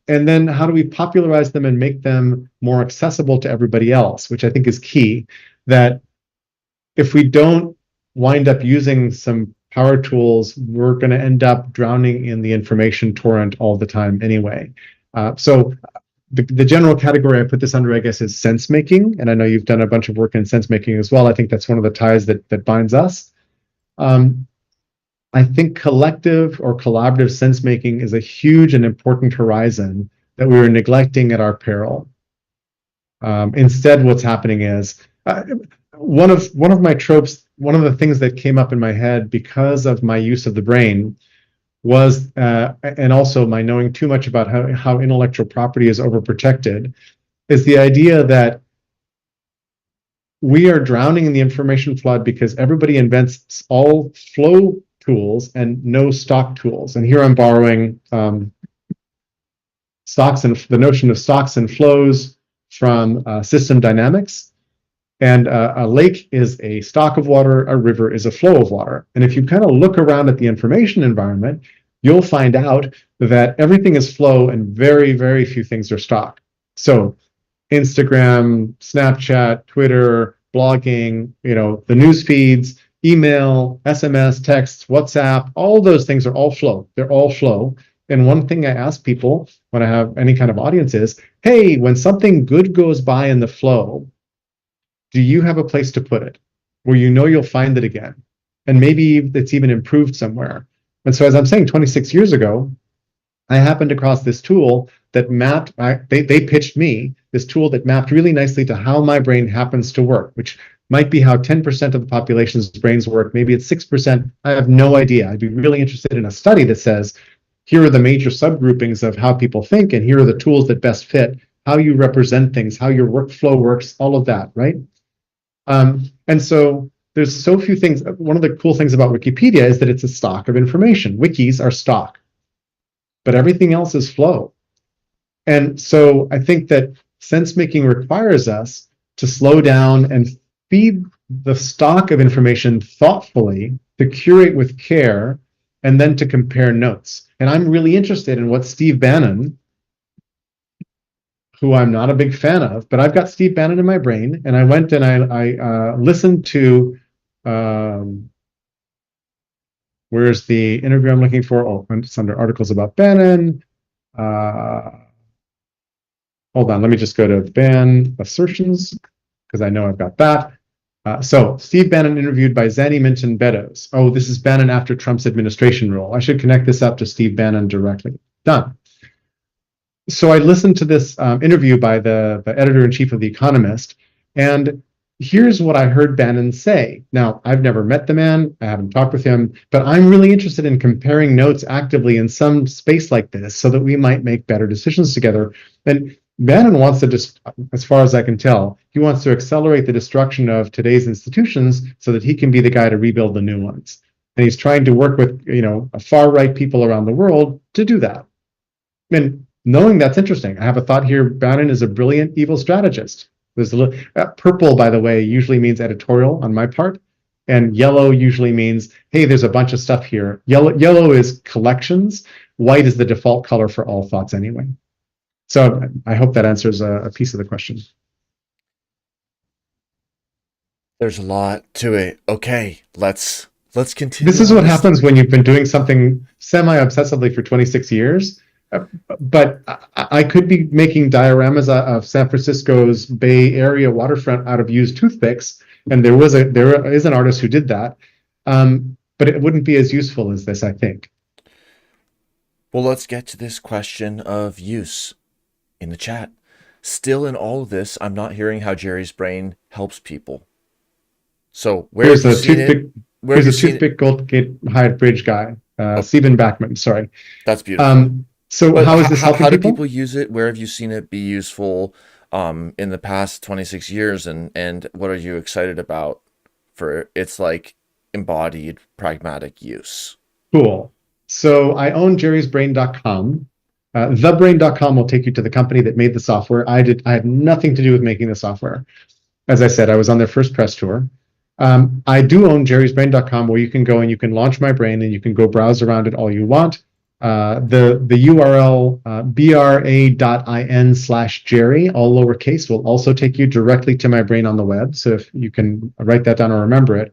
then how do we popularize them and make them more accessible to everybody else, which I think is key. That if we don't wind up using some power tools, we're going to end up drowning in the information torrent all the time anyway. So the general category I put this under, I guess, is sense making. And I know you've done a bunch of work in sense making as well. I think that's one of the ties that binds us. I think collective or collaborative sense making is a huge and important horizon that we are neglecting at our peril. Instead, what's happening is, one of my tropes, one of the things that came up in my head because of my use of the brain was, and also my knowing too much about how intellectual property is overprotected, is the idea that we are drowning in the information flood because everybody invents all flow tools and no stock tools. And here I'm borrowing stocks and the notion of stocks and flows from system dynamics. And a lake is a stock of water, a river is a flow of water. And if you kind of look around at the information environment, you'll find out that everything is flow and very, very few things are stock. So Instagram, Snapchat, Twitter, blogging, the news feeds, email, SMS, text, WhatsApp, all those things are all flow. They're all flow. And one thing I ask people when I have any kind of audience is, hey, when something good goes by in the flow, do you have a place to put it where you'll find it again? And maybe it's even improved somewhere. And so as I'm saying, 26 years ago, I happened across this tool that mapped, they pitched me this tool that mapped really nicely to how my brain happens to work, which might be how 10% of the population's brains work. Maybe it's 6%. I have no idea. I'd be really interested in a study that says, here are the major subgroupings of how people think, and here are the tools that best fit how you represent things, how your workflow works, all of that, right? And so there's so few things. One of the cool things about Wikipedia is that it's a stock of information. Wikis are stock, but everything else is flow. And so I think that sense making requires us to slow down and feed the stock of information thoughtfully, to curate with care, and then to compare notes. And I'm really interested in what Steve Bannon, who I'm not a big fan of, but I've got Steve Bannon in my brain, and I went and I listened to, where's the interview I'm looking for? Oh, it's under articles about Bannon. Hold on, let me just go to ban assertions, because I know I've got that. So Steve Bannon interviewed by Zanny Minton Beddoes. Oh, this is Bannon after Trump's administration rule. I should connect this up to Steve Bannon directly. Done. So I listened to this interview by the editor-in-chief of The Economist, and here's what I heard Bannon say. Now, I've never met the man, I haven't talked with him, but I'm really interested in comparing notes actively in some space like this so that we might make better decisions together. And Bannon wants to, just, as far as I can tell, he wants to accelerate the destruction of today's institutions so that he can be the guy to rebuild the new ones. And he's trying to work with, far-right people around the world to do that. And knowing that's interesting, I have a thought here. Bannon is a brilliant evil strategist. There's purple, by the way, usually means editorial on my part, and yellow usually means, hey, there's a bunch of stuff here. Yellow is collections. White is the default color for all thoughts anyway. So I hope that answers a piece of the question. There's a lot to it. Okay, let's continue. This is what happens when you've been doing something semi-obsessively for 26 years. But I could be making dioramas of San Francisco's Bay Area waterfront out of used toothpicks, And there is an artist who did that, but it wouldn't be as useful as this, I think. Well, let's get to this question of use in the chat. Still, in all of this, I'm not hearing how Jerry's brain helps people. So, where have Here's you a seen it? toothpick. Where have Here's you a seen it? toothpick Gold Gate Hyatt Bridge guy, Oh, Stephen Backman. Sorry. that's beautiful. So But how is this helping how do people? people use it? Where have you seen it be useful in the past 26 years? And what are you excited about for its like embodied pragmatic use? Cool. So I own jerrysbrain.com. Thebrain.com will take you to the company that made the software. I had nothing to do with making the software. As I said, I was on their first press tour. I do own jerrysbrain.com, where you can go and you can launch my brain and you can go browse around it all you want. The URL bra.in/Jerry, all lowercase, will also take you directly to my brain on the web. So if you can write that down or remember it.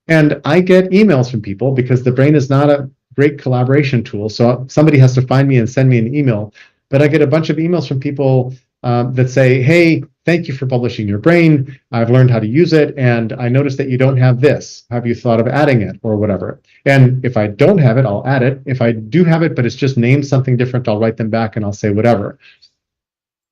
And I get emails from people because the brain is not a great collaboration tool. So somebody has to find me and send me an email. But I get a bunch of emails from people that say, hey, thank you for publishing your brain. I've learned how to use it. And I noticed that you don't have this. Have you thought of adding it or whatever? And if I don't have it, I'll add it. If I do have it, but it's just named something different, I'll write them back and I'll say whatever.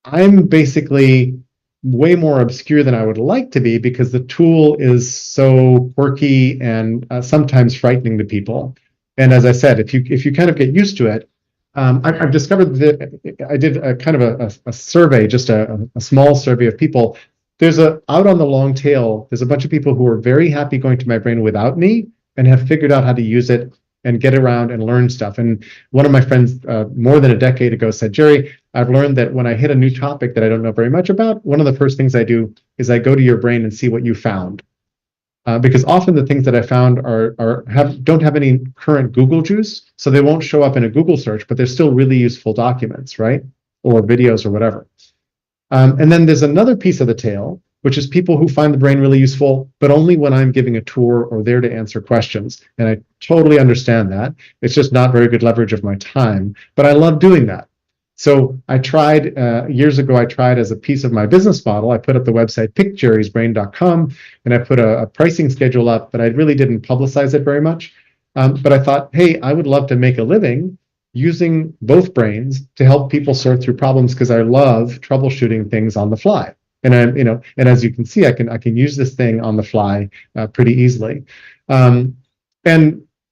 I'm basically way more obscure than I would like to be because the tool is so quirky and sometimes frightening to people. And as I said, if you kind of get used to it, I've discovered that I did a kind of a survey, just a small survey of people. There's out on the long tail, there's a bunch of people who are very happy going to my brain without me and have figured out how to use it and get around and learn stuff. And one of my friends more than a decade ago said, Jerry, I've learned that when I hit a new topic that I don't know very much about, one of the first things I do is I go to your brain and see what you found. Because often the things that I found don't have any current Google juice, so they won't show up in a Google search, but they're still really useful documents, right? Or videos or whatever. And then there's another piece of the tail, which is people who find the brain really useful, but only when I'm giving a tour or there to answer questions. And I totally understand that. It's just not very good leverage of my time, but I love doing that. So I tried years ago, I tried as a piece of my business model, I put up the website pickjerrysbrain.com and I put a pricing schedule up, but I really didn't publicize it very much. But I thought, hey, I would love to make a living using both brains to help people sort through problems because I love troubleshooting things on the fly. And and as you can see, I can use this thing on the fly pretty easily. And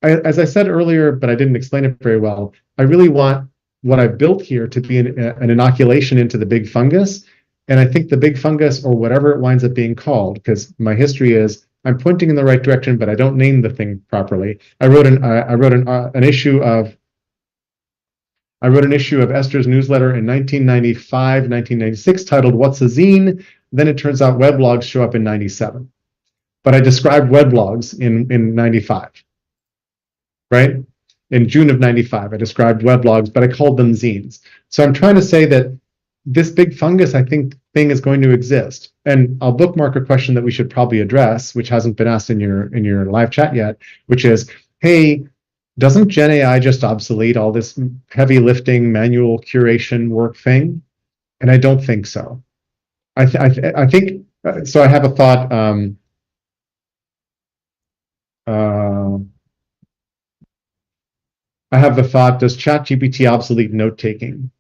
as I said earlier, but I didn't explain it very well, I really want what I've built here to be an inoculation into the big fungus. And I think the big fungus, or whatever it winds up being called, because my history is I'm pointing in the right direction, but I don't name the thing properly. I wrote an issue of Esther's newsletter in 1995, 1996, titled "What's a Zine?" Then it turns out weblogs show up in 97. But I described weblogs in 95, right? In June of 95, I described weblogs, but I called them zines. So I'm trying to say that this big fungus, I think, thing is going to exist. And I'll bookmark a question that we should probably address, which hasn't been asked in your live chat yet, which is, hey, doesn't Gen AI just obsolete all this heavy lifting, manual curation work thing? And I don't think so. I think so. I have a thought. I have the thought: does ChatGPT obsolete note taking?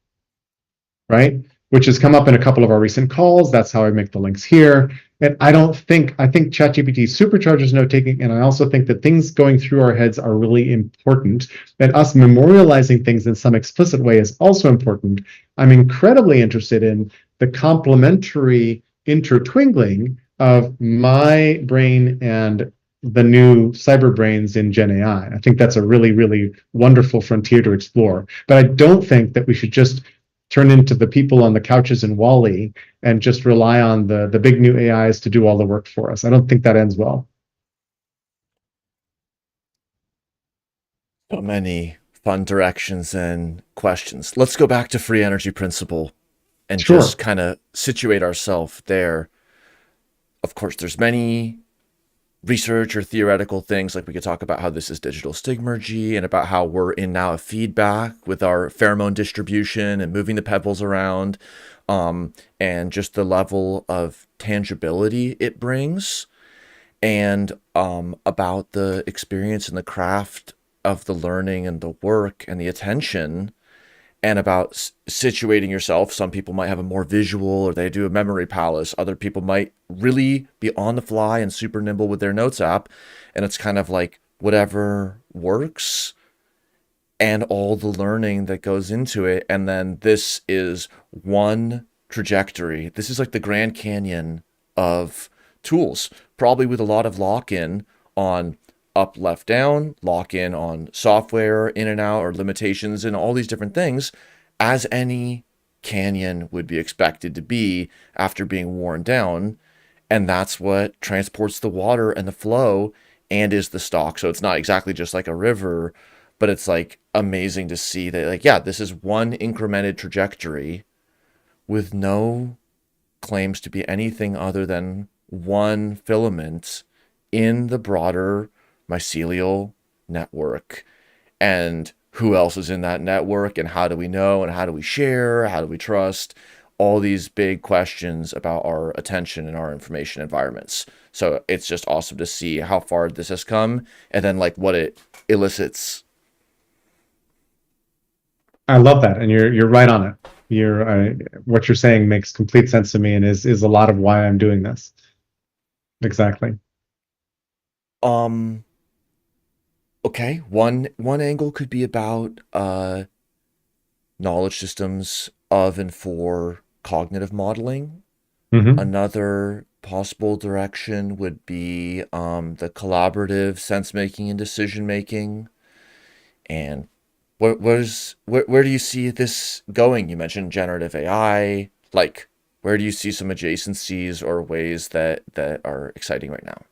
Right, which has come up in a couple of our recent calls. That's how I make the links here. And I think ChatGPT supercharges note taking, and I also think that things going through our heads are really important. And us memorializing things in some explicit way is also important. I'm incredibly interested in the complementary intertwingling of my brain and the new cyber brains in Gen AI. I think that's a really, really wonderful frontier to explore. But I don't think that we should just turn into the people on the couches in Wall-E and just rely on the big new AIs to do all the work for us. I don't think that ends well. So many fun directions and questions. Let's go back to free energy principle and Sure. just kind of situate ourselves there. Of course, there's many research or theoretical things, like we could talk about how this is digital stigmergy and about how we're in now a feedback with our pheromone distribution and moving the pebbles around, and just the level of tangibility it brings. and about the experience and the craft of the learning and the work and the attention, and about situating yourself. Some people might have a more visual, or they do a memory palace. Other people might really be on the fly and super nimble with their notes app. And it's kind of like whatever works and all the learning that goes into it. And then this is one trajectory. This is like the Grand Canyon of tools, probably with a lot of lock in on up, left, down, lock in on software, in and out, or limitations, and all these different things, as any canyon would be expected to be after being worn down. And that's what transports the water and the flow and is the stock. So it's not exactly just like a river, but it's like amazing to see that, like, yeah, this is one incremented trajectory with no claims to be anything other than one filament in the broader mycelial network. And who else is in that network, and how do we know, and how do we share, how do we trust, all these big questions about our attention and our information environments. So it's just awesome to see how far this has come, and then like what it elicits. I love that, and you're right on it. What you're saying makes complete sense to me, and is a lot of why I'm doing this. Exactly. um okay, one angle could be about knowledge systems of and for cognitive modeling. Hmm. Another possible direction would be the collaborative sense making and decision making. And where do you see this going? You mentioned generative AI. Like, where do you see some adjacencies or ways that are exciting right now?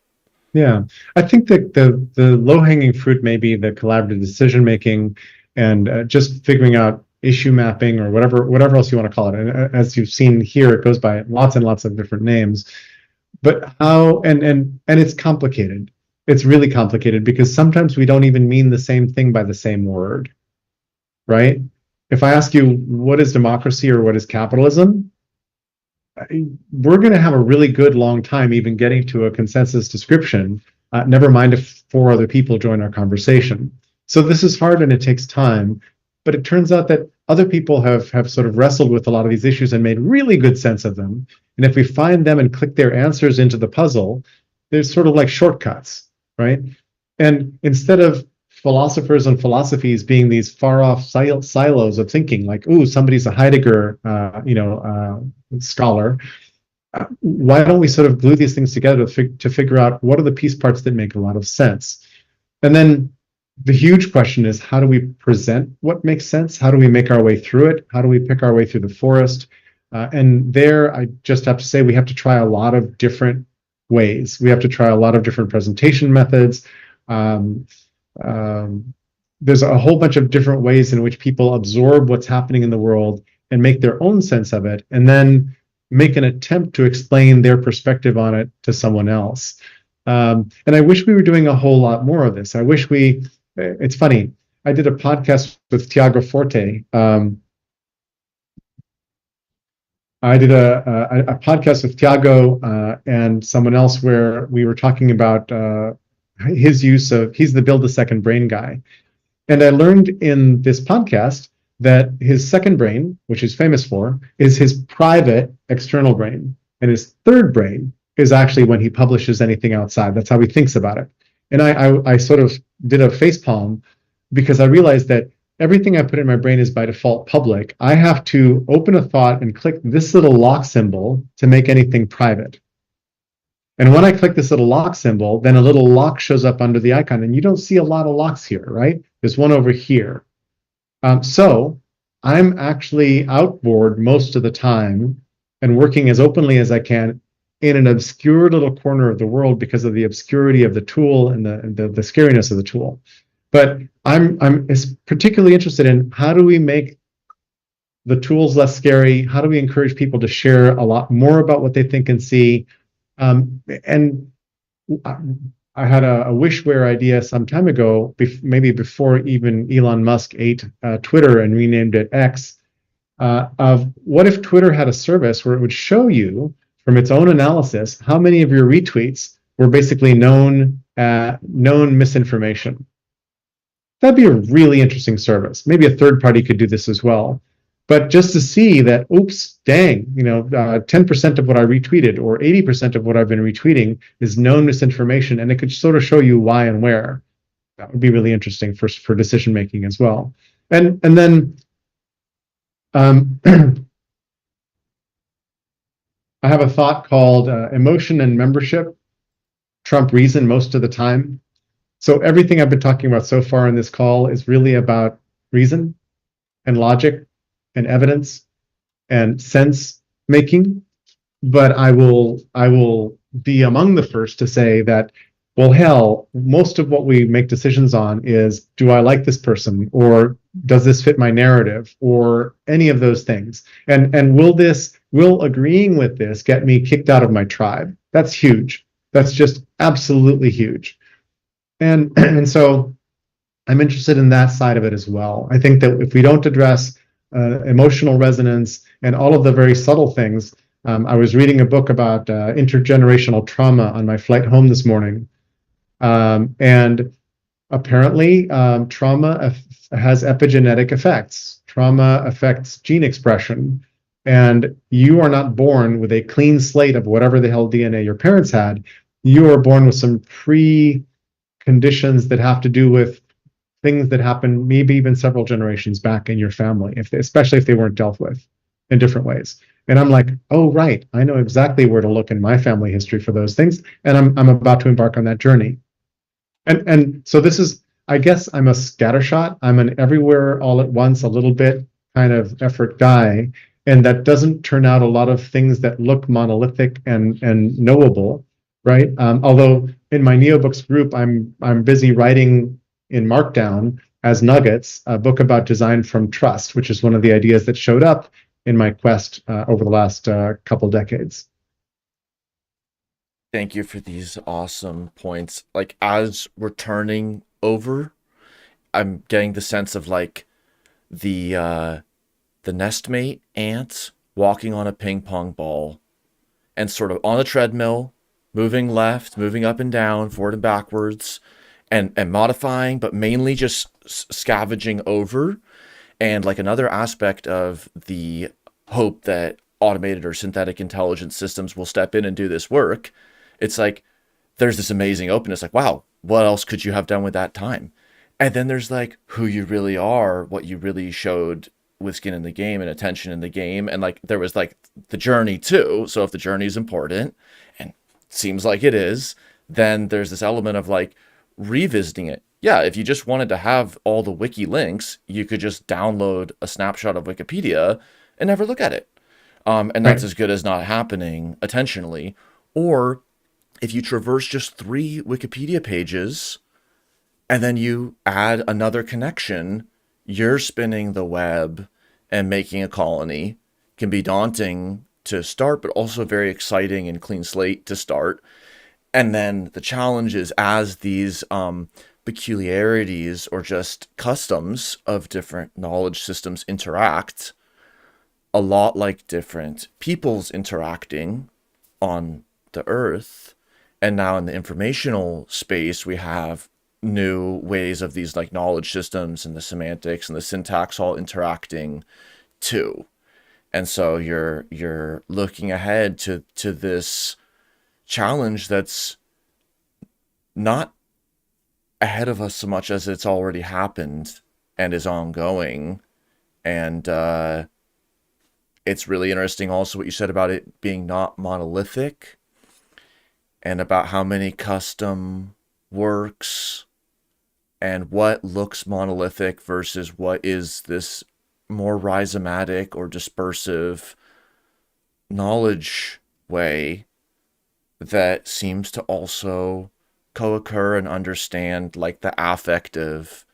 Yeah, I think that the low hanging fruit may be the collaborative decision making, and just figuring out issue mapping, or whatever else you want to call it. And as you've seen here, it goes by lots and lots of different names. But how, and it's complicated. It's really complicated because sometimes we don't even mean the same thing by the same word, right? If I ask you what is democracy or what is capitalism, we're going to have a really good long time even getting to a consensus description. Never mind if four other people join our conversation. So this is hard and it takes time, but it turns out that other people have sort of wrestled with a lot of these issues and made really good sense of them. And if we find them and click their answers into the puzzle, there's sort of like shortcuts, right? And instead of philosophers and philosophies being these far off silos of thinking, like, ooh, somebody's a Heidegger, scholar. Why don't we sort of glue these things together to figure out what are the piece parts that make a lot of sense? And then the huge question is, how do we present what makes sense? How do we make our way through it? How do we pick our way through the forest? And there, I just have to say, we have to try a lot of different ways. We have to try a lot of different presentation methods. There's a whole bunch of different ways in which people absorb what's happening in the world and make their own sense of it, and then make an attempt to explain their perspective on it to someone else. And I wish we were doing a whole lot more of this. It's funny, I did a podcast with Tiago Forte. I did a podcast with Tiago and someone else where we were talking about his use of, he's the build a second brain guy. And I learned in this podcast that his second brain, which he's famous for, is his private external brain. And his third brain is actually when he publishes anything outside. That's how he thinks about it. And I sort of did a facepalm because I realized that everything I put in my brain is by default public. I have to open a thought and click this little lock symbol to make anything private. And when I click this little lock symbol, then a little lock shows up under the icon. And you don't see a lot of locks here, right? There's one over here. So I'm actually outboard most of the time and working as openly as I can in an obscure little corner of the world because of the obscurity of the tool and the scariness of the tool. But I'm particularly interested in, how do we make the tools less scary? How do we encourage people to share a lot more about what they think and see? And I had a wishware idea some time ago, maybe before even Elon Musk ate Twitter and renamed it X, of what if Twitter had a service where it would show you from its own analysis how many of your retweets were basically known misinformation. That'd be a really interesting service. Maybe a third party could do this as well. But just to see that, oops, dang, 10% of what I retweeted or 80% of what I've been retweeting is known misinformation, and it could sort of show you why and where. That would be really interesting for decision making as well. And then I have a thought called emotion and membership trump reason most of the time. So everything I've been talking about so far in this call is really about reason and logic and evidence and sense making. But I will be among the first to say that, well, hell, most of what we make decisions on is, do I like this person, or does this fit my narrative, or any of those things? And will agreeing with this get me kicked out of my tribe? That's huge. That's just absolutely huge. And so I'm interested in that side of it as well. I think that if we don't address emotional resonance and all of the very subtle things, I was reading a book about intergenerational trauma on my flight home this morning. And apparently, trauma has epigenetic effects. Trauma affects gene expression. And you are not born with a clean slate of whatever the hell DNA your parents had. You are born with some preconditions that have to do with things that happened maybe even several generations back in your family, especially if they weren't dealt with in different ways. And I'm like, oh, right, I know exactly where to look in my family history for those things. And I'm about to embark on that journey. And so this is, I guess I'm a scattershot. I'm an everywhere all at once, a little bit kind of effort guy. And that doesn't turn out a lot of things that look monolithic and knowable, right? Although in my NeoBooks group, I'm busy writing in Markdown as nuggets a book about design from trust, which is one of the ideas that showed up in my quest over the last couple decades. Thank you for these awesome points. Like, as we're turning over, I'm getting the sense of like the nestmate ant walking on a ping pong ball and sort of on a treadmill, moving left, moving up and down, forward and backwards, and modifying, but mainly just scavenging over. And like another aspect of the hope that automated or synthetic intelligence systems will step in and do this work, it's like there's this amazing openness, like, wow, what else could you have done with that time? And then there's like who you really are, what you really showed with skin in the game and attention in the game. And like there was like the journey too. So if the journey is important, and seems like it is, then there's this element of like revisiting it. Yeah, if you just wanted to have all the wiki links, you could just download a snapshot of Wikipedia and never look at it. And that's Right. as good as not happening attentionally. Or if you traverse just 3 Wikipedia pages and then you add another connection, you're spinning the web and making a colony. Can be daunting to start, but also very exciting and clean slate to start. And then the challenge is, as these peculiarities or just customs of different knowledge systems interact, a lot like different peoples interacting on the earth. And now in the informational space, we have new ways of these like knowledge systems and the semantics and the syntax all interacting too. And so you're looking ahead to this challenge that's not ahead of us so much as it's already happened and is ongoing. And it's really interesting also what you said about it being not monolithic and about how many custom works and what looks monolithic versus what is this more rhizomatic or dispersive knowledge way that seems to also co-occur and understand like the affective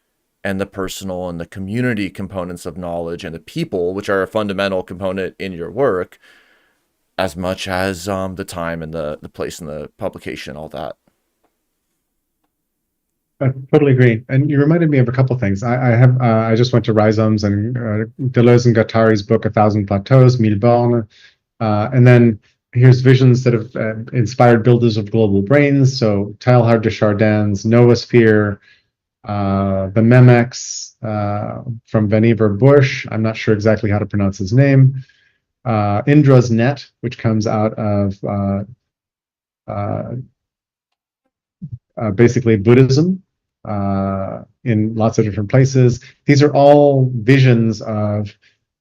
and the personal and the community components of knowledge and the people, which are a fundamental component in your work, as much as the time and the place and the publication, all that. I totally agree. And you reminded me of a couple of things. I just went to Rhizomes and Deleuze and Guattari's book, A Thousand Plateaus, Mille Bornes. And then Here's visions that have inspired builders of global brains. So Teilhard de Chardin's Noosphere, the Memex from Vannevar Bush. I'm not sure exactly how to pronounce his name. Indra's Net, which comes out of uh, basically Buddhism in lots of different places. These are all visions of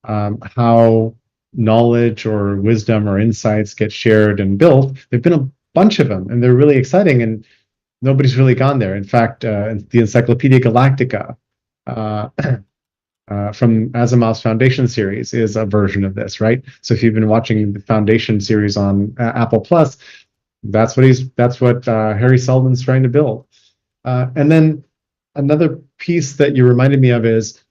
how knowledge or wisdom or insights get shared and built. There've been a bunch of them, and they're really exciting, and nobody's really gone there. In fact, the Encyclopedia Galactica from Asimov's Foundation series is a version of this, right? So if you've been watching the Foundation series on Apple Plus, that's what Harry Seldon's trying to build. And then another piece that you reminded me of is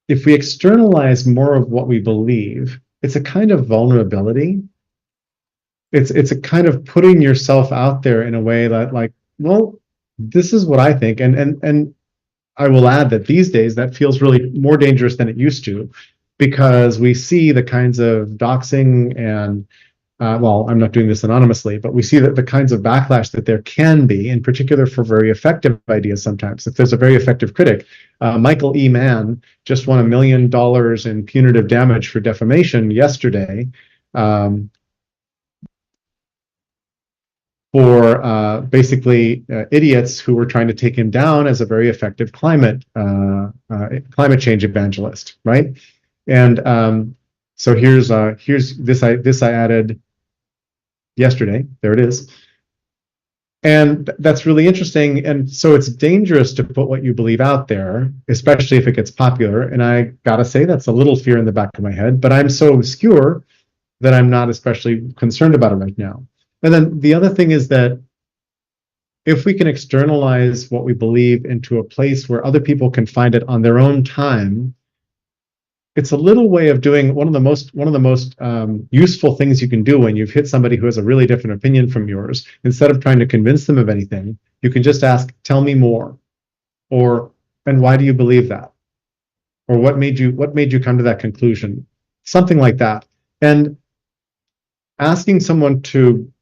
if we externalize more of what we believe, it's a kind of vulnerability. It's a kind of putting yourself out there in a way that, like, well, this is what I think, and I will add that these days that feels really more dangerous than it used to, because we see the kinds of doxing and well, I'm not doing this anonymously, but we see that the kinds of backlash that there can be, in particular for very effective ideas sometimes. If there's a very effective critic, Michael E. Mann just won $1 million in punitive damage for defamation yesterday for basically idiots who were trying to take him down as a very effective climate change evangelist, right? And so here's this I added yesterday. There it is. And that's really interesting. And so it's dangerous to put what you believe out there, especially if it gets popular. And I gotta say, that's a little fear in the back of my head, but I'm so obscure that I'm not especially concerned about it right now. And then the other thing is that if we can externalize what we believe into a place where other people can find it on their own time, it's a little way of doing one of the most useful things you can do when you've hit somebody who has a really different opinion from yours. Instead of trying to convince them of anything, you can just ask, "Tell me more," or "And why do you believe that?" Or what made you come to that conclusion? Something like that. And asking someone to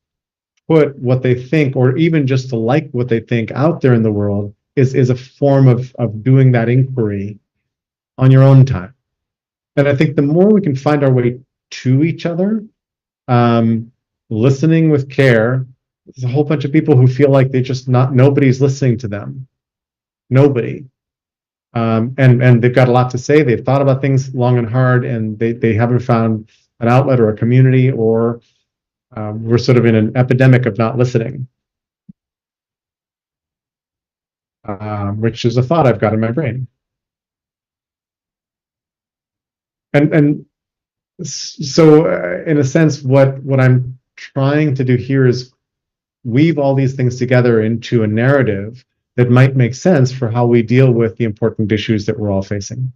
put what they think, or even just to like what they think, out there in the world is a form of doing that inquiry on your own time. And I think the more we can find our way to each other, listening with care. There's a whole bunch of people who feel like nobody's listening to them. Nobody. And they've got a lot to say. They've thought about things long and hard, and they haven't found an outlet or a community, or we're sort of in an epidemic of not listening, which is a thought I've got in my brain. And so in a sense, what I'm trying to do here is weave all these things together into a narrative that might make sense for how we deal with the important issues that we're all facing.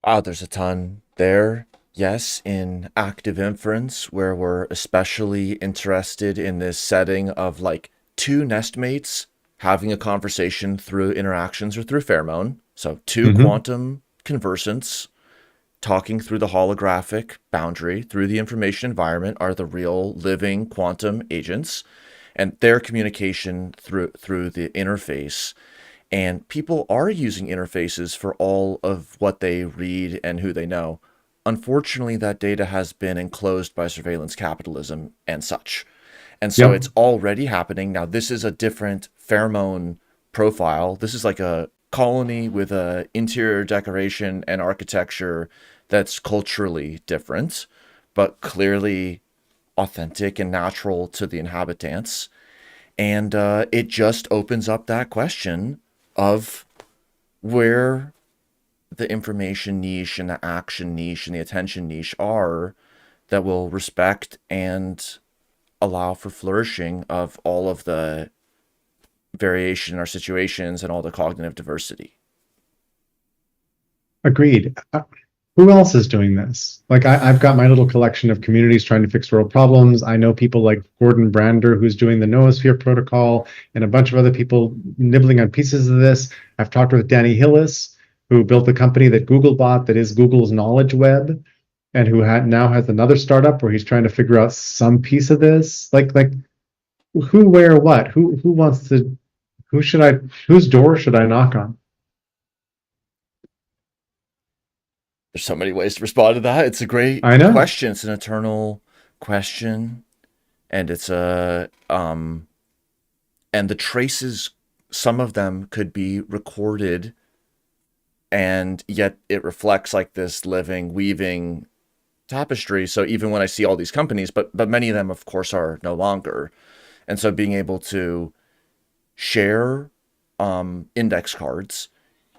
Wow, there's a ton there. Yes, in active inference, where we're especially interested in this setting of like two nestmates having a conversation through interactions or through pheromone. So 2 Mm-hmm. quantum conversants talking through the holographic boundary through the information environment are the real living quantum agents, and their communication through the interface. And people are using interfaces for all of what they read and who they know. Unfortunately, that data has been enclosed by surveillance capitalism and such. And so Yep. it's already happening. Now, this is a different pheromone profile. This is like a colony with a interior decoration and architecture that's culturally different, but clearly authentic and natural to the inhabitants. And it just opens up that question of where the information niche and the action niche and the attention niche are that will respect and allow for flourishing of all of the variation in our situations and all the cognitive diversity. Agreed. Who else is doing this? Like I've got my little collection of communities trying to fix world problems. I know people like Gordon Brander, who's doing the Noosphere protocol, and a bunch of other people nibbling on pieces of this. I've talked with Danny Hillis, who built the company that Google bought that is Google's knowledge web. and who now has another startup where he's trying to figure out some piece of this. Like who, where, what? Who wants to? Who should I? Whose door should I knock on? There's so many ways to respond to that. It's a great I know. question. It's an eternal question, and it's a and the traces, some of them could be recorded, and yet it reflects like this living, weaving tapestry. So even when I see all these companies, but many of them, of course, are no longer, and so being able to share index cards.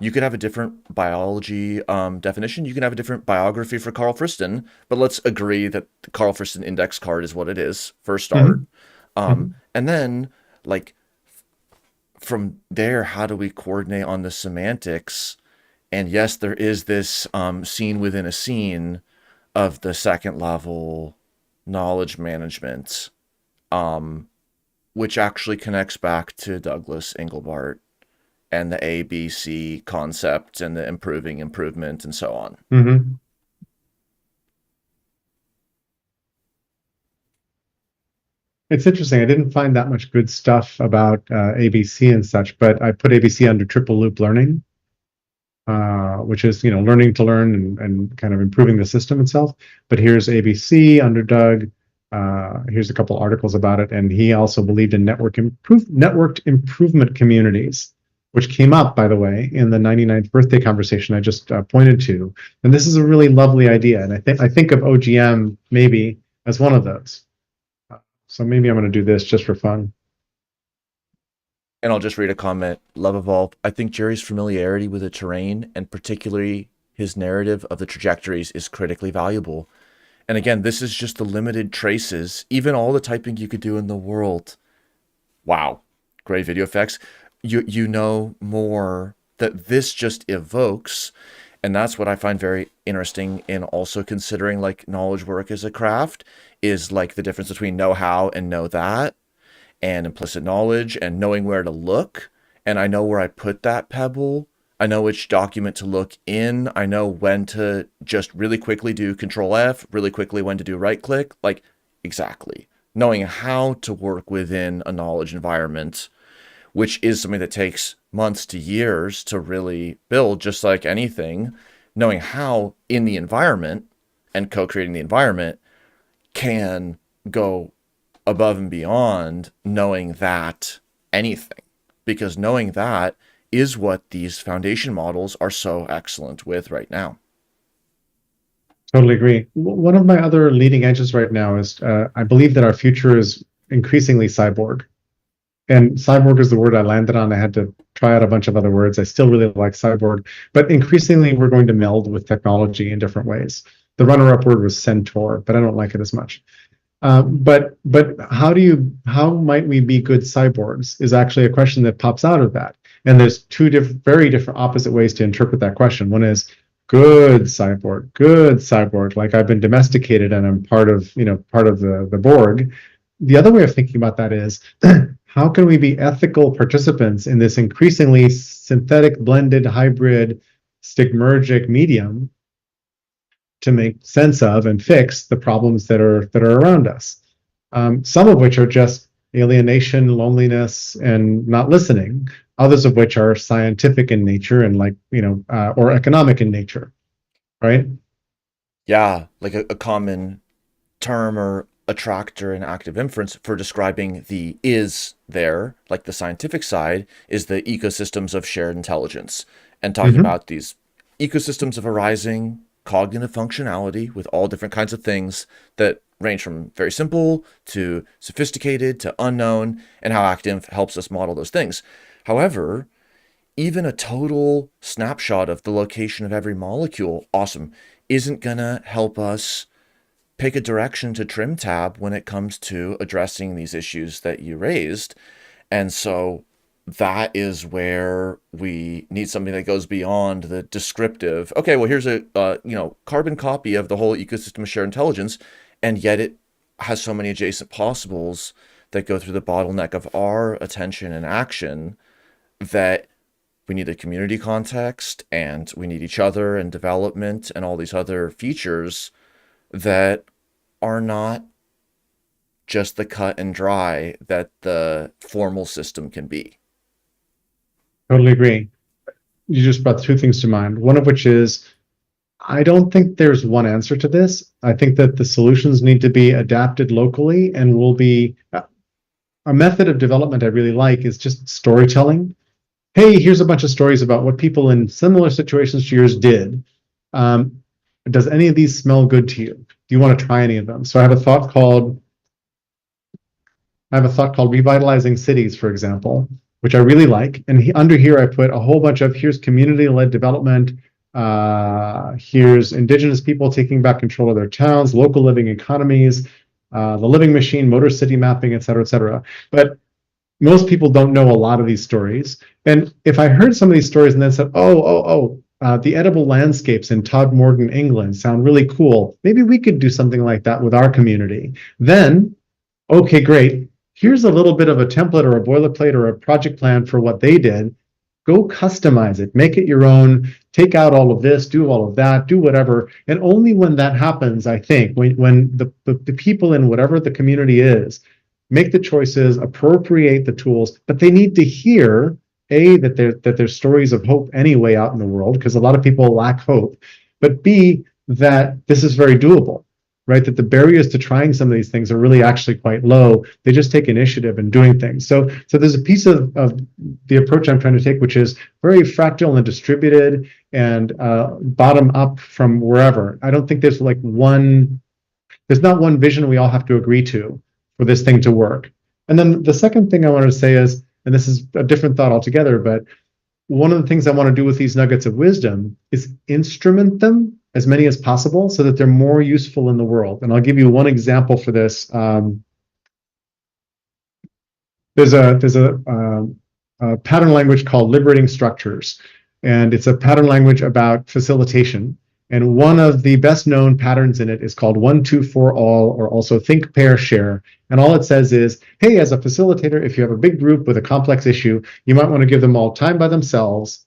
You could have a different biology definition. You can have a different biography for Carl Friston, but let's agree that the Carl Friston index card is what it is for a start. Hmm. Hmm. And then, like, from there, how do we coordinate on the semantics? And yes, there is this scene within a scene of the second level knowledge management, which actually connects back to Douglas Engelbart and the ABC concept and the improvement and so on. Hmm. It's interesting. I didn't find that much good stuff about ABC and such, but I put ABC under triple loop learning, which is learning to learn and kind of improving the system itself. But here's ABC under Doug. Here's a couple articles about it, and he also believed in networked improvement communities, which came up, by the way, in the 99th birthday conversation I just pointed to. And this is a really lovely idea, and I think of OGM maybe as one of those. So maybe I'm going to do this just for fun. And I'll just read a comment. Love Evolve. I think Jerry's familiarity with the terrain and particularly his narrative of the trajectories is critically valuable. And again, this is just the limited traces, even all the typing you could do in the world. Wow. Great video effects. You know more that this just evokes, and that's what I find very interesting in also considering like knowledge work as a craft, is like the difference between know how and know that, and implicit knowledge and knowing where to look. And I know where I put that pebble. I know which document to look in. I know when to just really quickly do Control F, really quickly when to do right click. Like, exactly. Knowing how to work within a knowledge environment, which is something that takes months to years to really build, just like anything. Knowing how in the environment and co creating the environment can go above and beyond knowing that anything, because knowing that is what these foundation models are so excellent with right now. Totally agree. One of my other leading edges right now is I believe that our future is increasingly cyborg. And cyborg is the word I landed on. I had to try out a bunch of other words. I still really like cyborg, but increasingly we're going to meld with technology in different ways. The runner-up word was centaur, but I don't like it as much. But how might we be good cyborgs is actually a question that pops out of that. And there's two very different opposite ways to interpret that question. One is good cyborg, like I've been domesticated and I'm part of the Borg. The other way of thinking about that is how can we be ethical participants in this increasingly synthetic, blended, hybrid, stigmergic medium to make sense of and fix the problems that are around us. Some of which are just alienation, loneliness, and not listening. Others of which are scientific in nature and or economic in nature, right? Yeah, like a common term or attractor in active inference for describing the is there, like the scientific side, is the ecosystems of shared intelligence. And talking Mm-hmm. about these ecosystems of arising cognitive functionality with all different kinds of things that range from very simple to sophisticated to unknown, and how ActInf helps us model those things. However, even a total snapshot of the location of every molecule, awesome, isn't gonna help us pick a direction to trim tab when it comes to addressing these issues that you raised. And so that is where we need something that goes beyond the descriptive. Okay, well, here's a carbon copy of the whole ecosystem of shared intelligence, and yet it has so many adjacent possibles that go through the bottleneck of our attention and action, that we need the community context and we need each other and development and all these other features that are not just the cut and dry that the formal system can be. Totally agree. You just brought two things to mind. One of which is I don't think there's one answer to this. I think that the solutions need to be adapted locally and will be a method of development I really like is just storytelling. Hey, here's a bunch of stories about what people in similar situations to yours did. Um, does any of these smell good to you? Do you want to try any of them? So I have a thought called revitalizing cities, for example, which I really like. And under here, I put a whole bunch of here's community-led development. Here's indigenous people taking back control of their towns, local living economies, the living machine, motor city mapping, et cetera, et cetera. But most people don't know a lot of these stories. And if I heard some of these stories and then said, the edible landscapes in Todmorden, England sound really cool. Maybe we could do something like that with our community. Then, okay, great. Here's a little bit of a template or a boilerplate or a project plan for what they did. Go customize it, make it your own, take out all of this, do all of that, do whatever. And only when that happens, I think, when the people in whatever the community is make the choices, appropriate the tools, but they need to hear that there's stories of hope anyway out in the world because a lot of people lack hope, but B, that this is very doable, right? That the barriers to trying some of these things are really actually quite low. They just take initiative in doing things. So there's a piece of the approach I'm trying to take, which is very fractal and distributed and bottom up from wherever. I don't think there's there's not one vision we all have to agree to for this thing to work. And then the second thing I wanted to say is, and this is a different thought altogether, but one of the things I want to do with these nuggets of wisdom is instrument them as many as possible so that they're more useful in the world. And I'll give you one example for this. There's a pattern language called Liberating Structures, and it's a pattern language about facilitation. And one of the best known patterns in it is called 1, 2, 4, all, or also think, pair, share. And all it says is, hey, as a facilitator, if you have a big group with a complex issue, you might want to give them all time by themselves,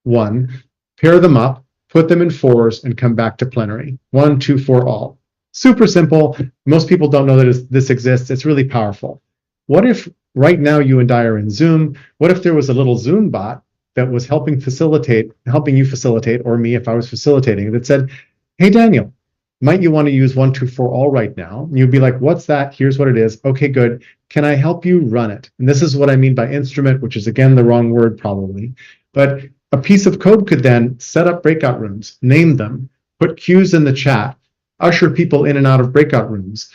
1, pair them up, put them in 4s, and come back to plenary. 1, 2, 4, all. Super simple. Most people don't know that this exists. It's really powerful. What if right now you and I are in Zoom? What if there was a little Zoom bot that was helping you facilitate, or me if I was facilitating, that said, hey, Daniel, might you want to use 1, 2, 4, all right now? And you'd be like, what's that? Here's what it is. Okay, good. Can I help you run it? And this is what I mean by instrument, which is, again, the wrong word probably. But a piece of code could then set up breakout rooms, name them, put cues in the chat, usher people in and out of breakout rooms,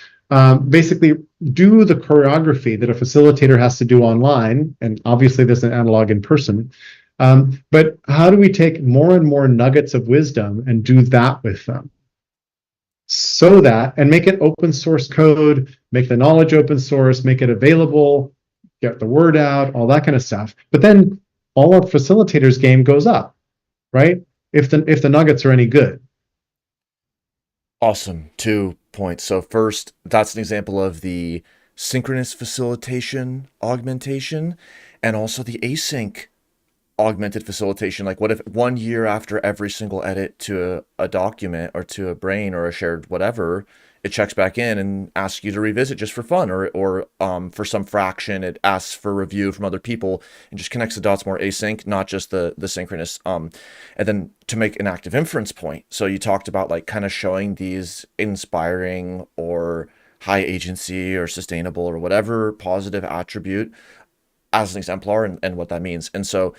basically do the choreography that a facilitator has to do online. And obviously there's an analog in person. But how do we take more and more nuggets of wisdom and do that with them? So that, and make it open source code, make the knowledge open source, make it available, get the word out, all that kind of stuff. But then all our facilitators' game goes up, right? If the nuggets are any good. Awesome. 2 points. So first, that's an example of the synchronous facilitation augmentation and also the async augmented facilitation. Like, what if 1 year after every single edit to a document or to a brain or a shared whatever, it checks back in and asks you to revisit just for fun, or for some fraction it asks for review from other people and just connects the dots more async, not just the synchronous. And then to make an active inference point, so you talked about like kind of showing these inspiring or high agency or sustainable or whatever positive attribute as an exemplar, and what that means. And so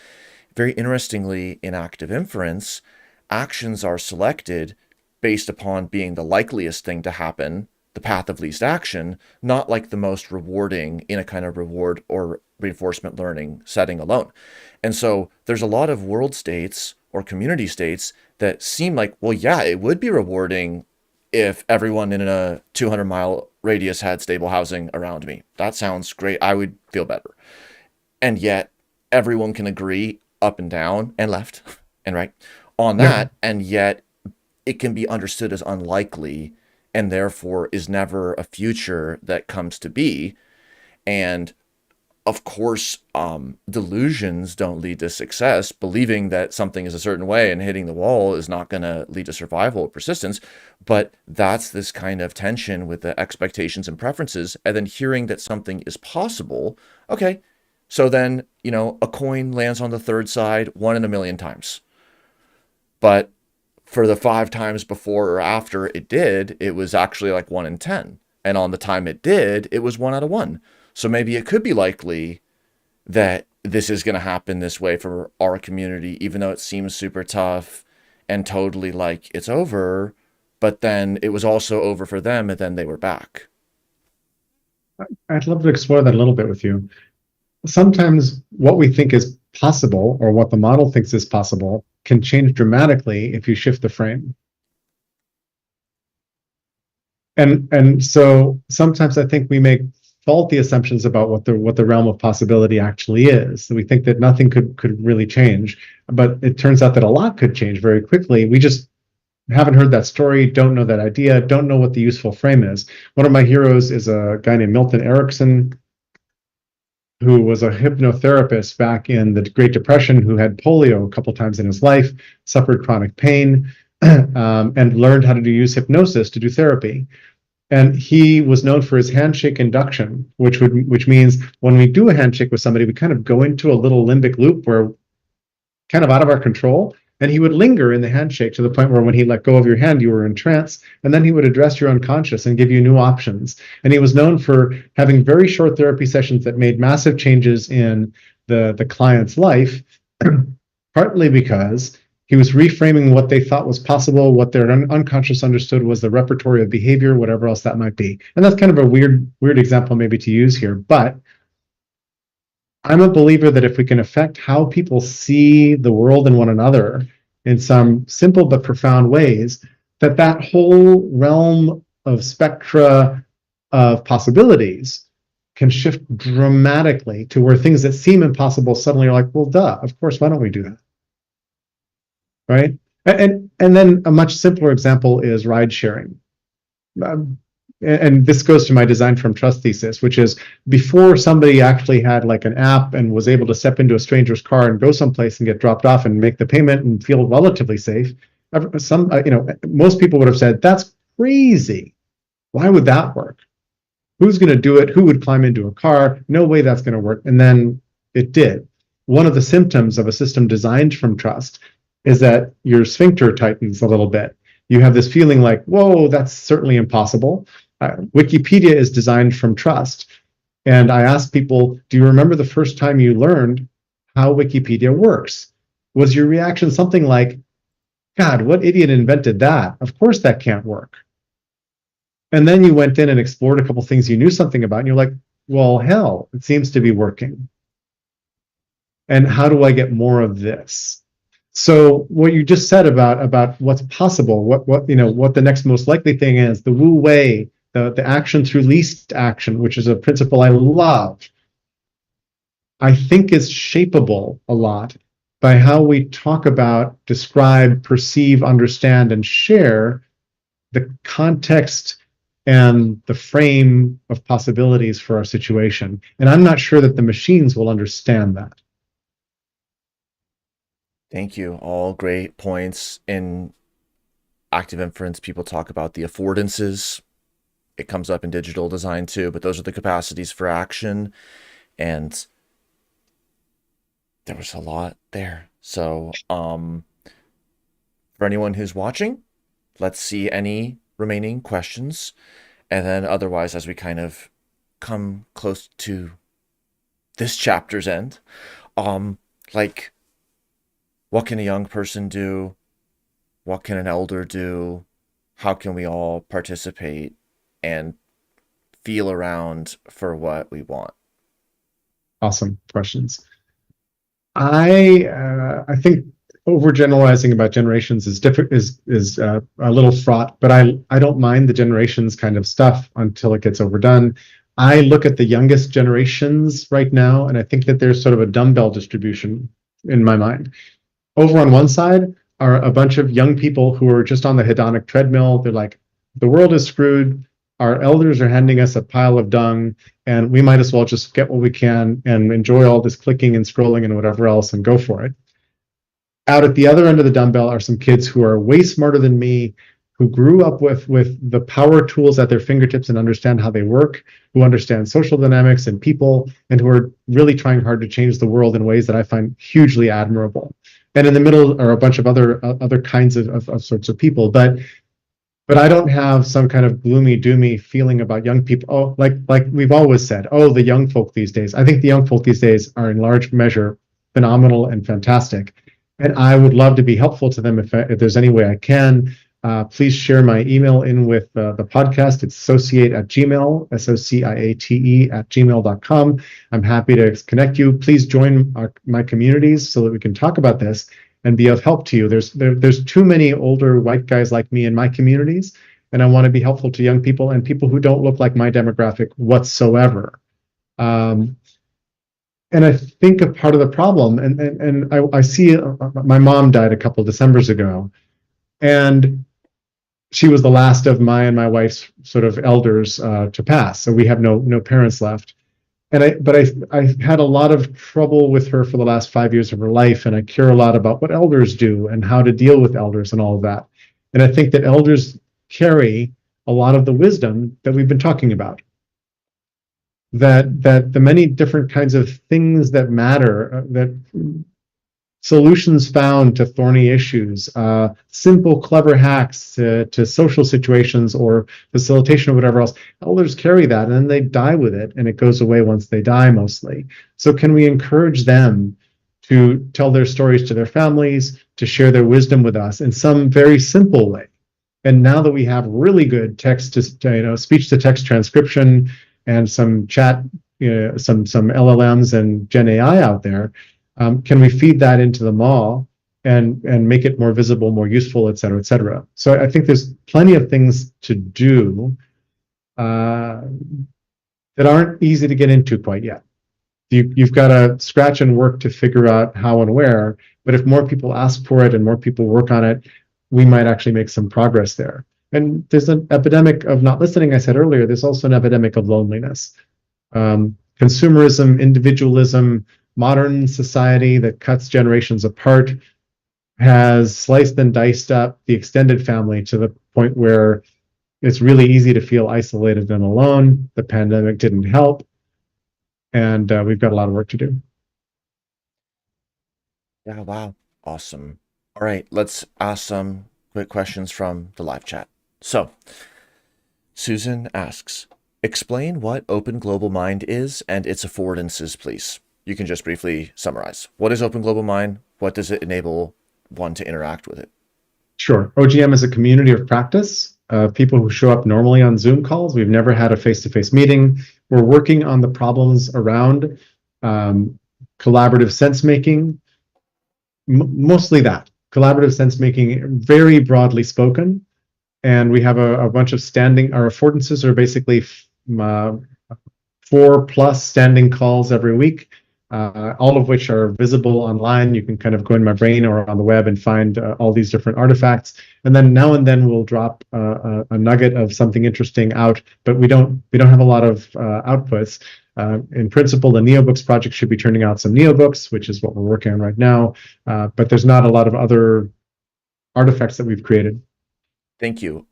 very interestingly, in active inference, actions are selected based upon being the likeliest thing to happen, the path of least action, not like the most rewarding in a kind of reward or reinforcement learning setting alone. And so there's a lot of world states or community states that seem like, well, yeah, it would be rewarding if everyone in a 200-mile radius had stable housing around me. That sounds great. I would feel better. And yet everyone can agree up and down and left and right on that. Yeah. And yet it can be understood as unlikely and therefore is never a future that comes to be. And of course, delusions don't lead to success. Believing that something is a certain way and hitting the wall is not going to lead to survival or persistence. But that's this kind of tension with the expectations and preferences. And then hearing that something is possible. Okay. So then, a coin lands on the third side 1 in a million times. But for the 5 times before or after it did, it was actually like 1 in 10. And on the time it did, it was 1 out of 1. So maybe it could be likely that this is going to happen this way for our community, even though it seems super tough and totally like it's over. But then it was also over for them, and then they were back. I'd love to explore that a little bit with you. Sometimes what we think is possible, or what the model thinks is possible, can change dramatically if you shift the frame. And so sometimes I think we make faulty assumptions about what the realm of possibility actually is. So we think that nothing could really change, but it turns out that a lot could change very quickly. We just haven't heard that story, don't know that idea, don't know what the useful frame is. One of my heroes is a guy named Milton Erickson, who was a hypnotherapist back in the Great Depression, who had polio a couple times in his life, suffered chronic pain, and learned how to use hypnosis to do therapy. And he was known for his handshake induction, which means when we do a handshake with somebody, we kind of go into a little limbic loop where kind of out of our control. And he would linger in the handshake to the point where when he let go of your hand, you were in trance. And then he would address your unconscious and give you new options. And he was known for having very short therapy sessions that made massive changes in the client's life, partly because he was reframing what they thought was possible, what their unconscious understood was the repertoire of behavior, whatever else that might be. And that's kind of a weird example maybe to use here. But I'm a believer that if we can affect how people see the world and one another in some simple but profound ways, that whole realm of spectra of possibilities can shift dramatically to where things that seem impossible suddenly are like, well, duh, of course, why don't we do that? Right? And then a much simpler example is ride sharing. And this goes to my design from trust thesis, which is before somebody actually had like an app and was able to step into a stranger's car and go someplace and get dropped off and make the payment and feel relatively safe, most people would have said, that's crazy. Why would that work? Who's going to do it? Who would climb into a car? No way that's going to work. And then it did. One of the symptoms of a system designed from trust is that your sphincter tightens a little bit. You have this feeling like, whoa, that's certainly impossible. Wikipedia is designed from trust. And I asked people, do you remember the first time you learned how Wikipedia works? Was your reaction something like, God, what idiot invented that? Of course that can't work. And then you went in and explored a couple things you knew something about, and you're like, well, hell, it seems to be working. And how do I get more of this? So what you just said about what's possible, what the next most likely thing is, the Wu Wei, the action through least action, which is a principle I love, I think is shapeable a lot by how we talk about, describe, perceive, understand, and share the context and the frame of possibilities for our situation. And I'm not sure that the machines will understand that. Thank you. All great points. In active inference, people talk about the affordances. It comes up in digital design too, but those are the capacities for action. And there was a lot there. So for anyone who's watching, let's see any remaining questions. And then otherwise, as we kind of come close to this chapter's end, like, what can a young person do? What can an elder do? How can we all participate and feel around for what we want? Awesome questions. I think overgeneralizing about generations is a little fraught, but I don't mind the generations kind of stuff until it gets overdone. I look at the youngest generations right now, and I think that there's sort of a dumbbell distribution in my mind. Over on one side are a bunch of young people who are just on the hedonic treadmill. They're like, the world is screwed. our elders are handing us a pile of dung, and we might as well just get what we can and enjoy all this clicking and scrolling and whatever else and go for it. Out at the other end of the dumbbell are some kids who are way smarter than me, who grew up with the power tools at their fingertips and understand how they work, who understand social dynamics and people, and who are really trying hard to change the world in ways that I find hugely admirable. And in the middle are a bunch of other kinds of sorts of people. But I don't have some kind of gloomy, doomy feeling about young people. Oh, like we've always said, oh, the young folk these days. I think the young folk these days are in large measure phenomenal and fantastic. And I would love to be helpful to them if there's any way I can. Please share my email in with the podcast. It's associate@gmail, SOCIATE@gmail.com. I'm happy to connect you. Please join my communities so that we can talk about this and be of help to you. There's too many older white guys like me in my communities, and I want to be helpful to young people and people who don't look like my demographic whatsoever. And I think a part of the problem, and I see my mom died a couple Decembers ago, and she was the last of my and my wife's sort of elders to pass. So we have no parents left. But I had a lot of trouble with her for the last 5 years of her life, and I care a lot about what elders do and how to deal with elders and all of that. And I think that elders carry a lot of the wisdom that we've been talking about. That the many different kinds of things that matter, that solutions found to thorny issues, simple, clever hacks to social situations or facilitation or whatever else, elders carry that and then they die with it, and it goes away once they die mostly. So can we encourage them to tell their stories to their families, to share their wisdom with us in some very simple way? And now that we have really good text to speech to text transcription and some chat, some LLMs and Gen AI out there, can we feed that into the mall and make it more visible, more useful, et cetera, et cetera? So I think there's plenty of things to do that aren't easy to get into quite yet. You've got to scratch and work to figure out how and where, but if more people ask for it and more people work on it, we might actually make some progress there. And there's an epidemic of not listening, I said earlier. There's also an epidemic of loneliness. Consumerism, individualism, modern society that cuts generations apart has sliced and diced up the extended family to the point where it's really easy to feel isolated and alone. The pandemic didn't help, and we've got a lot of work to do. Yeah, wow. Awesome. All right, let's ask some quick questions from the live chat. So, Susan asks, explain what Open Global Mind is and its affordances, please. You can just briefly summarize. What is Open Global Mind? What does it enable one to interact with it? Sure. OGM is a community of practice, people who show up normally on Zoom calls. We've never had a face-to-face meeting. We're working on the problems around collaborative sense-making, mostly that. Collaborative sense-making, very broadly spoken. And we have a bunch of our affordances are basically 4+ standing calls every week, all of which are visible online. You can kind of go in my brain or on the web and find all these different artifacts. And then now and then we'll drop a nugget of something interesting out, but we don't have a lot of outputs. In principle, the NeoBooks project should be turning out some NeoBooks, which is what we're working on right now. But there's not a lot of other artifacts that we've created. Thank you.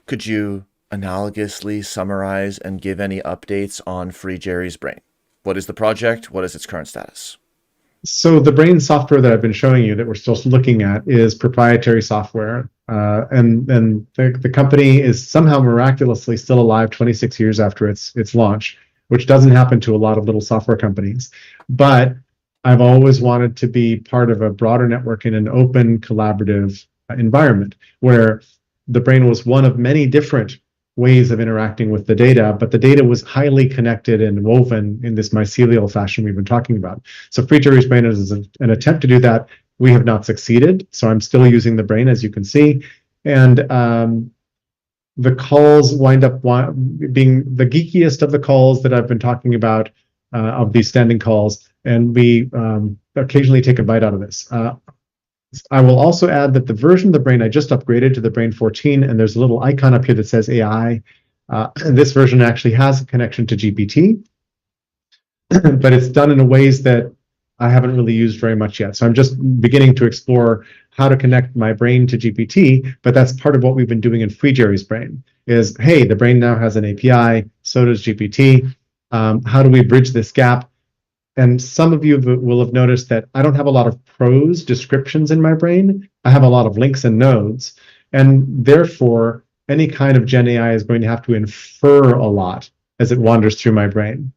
Could you analogously summarize and give any updates on Free Jerry's Brain? What is the project? What is its current status? So the brain software that I've been showing you that we're still looking at is proprietary software. And the company is somehow miraculously still alive 26 years after its launch, which doesn't happen to a lot of little software companies. But I've always wanted to be part of a broader network in an open, collaborative environment where the brain was one of many different ways of interacting with the data, but the data was highly connected and woven in this mycelial fashion we've been talking about. So Free Jerry's Brain is an attempt to do that. We have not succeeded, so I'm still using the brain, as you can see. And the calls wind up being the geekiest of the calls that I've been talking about, of these standing calls, and we occasionally take a bite out of this. I will also add that the version of the brain I just upgraded to the Brain 14, and there's a little icon up here that says AI. This version actually has a connection to GPT, but it's done in ways that I haven't really used very much yet. So I'm just beginning to explore how to connect my brain to GPT, but that's part of what we've been doing in Free Jerry's brain is, hey, the brain now has an API, so does GPT. How do we bridge this gap? And some of you will have noticed that I don't have a lot of prose descriptions in my brain. I have a lot of links and nodes. And therefore, any kind of Gen AI is going to have to infer a lot as it wanders through my brain.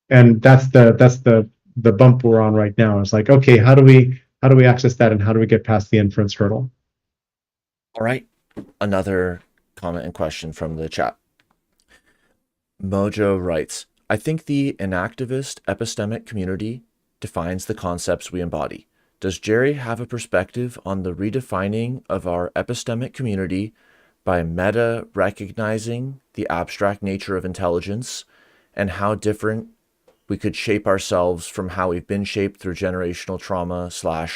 And that's the bump we're on right now. It's like, okay, how do we access that, and how do we get past the inference hurdle? All right. Another comment and question from the chat. Mojo writes, I think the inactivist epistemic community defines the concepts we embody. Does Jerry have a perspective on the redefining of our epistemic community by meta recognizing the abstract nature of intelligence and how different we could shape ourselves from how we've been shaped through generational trauma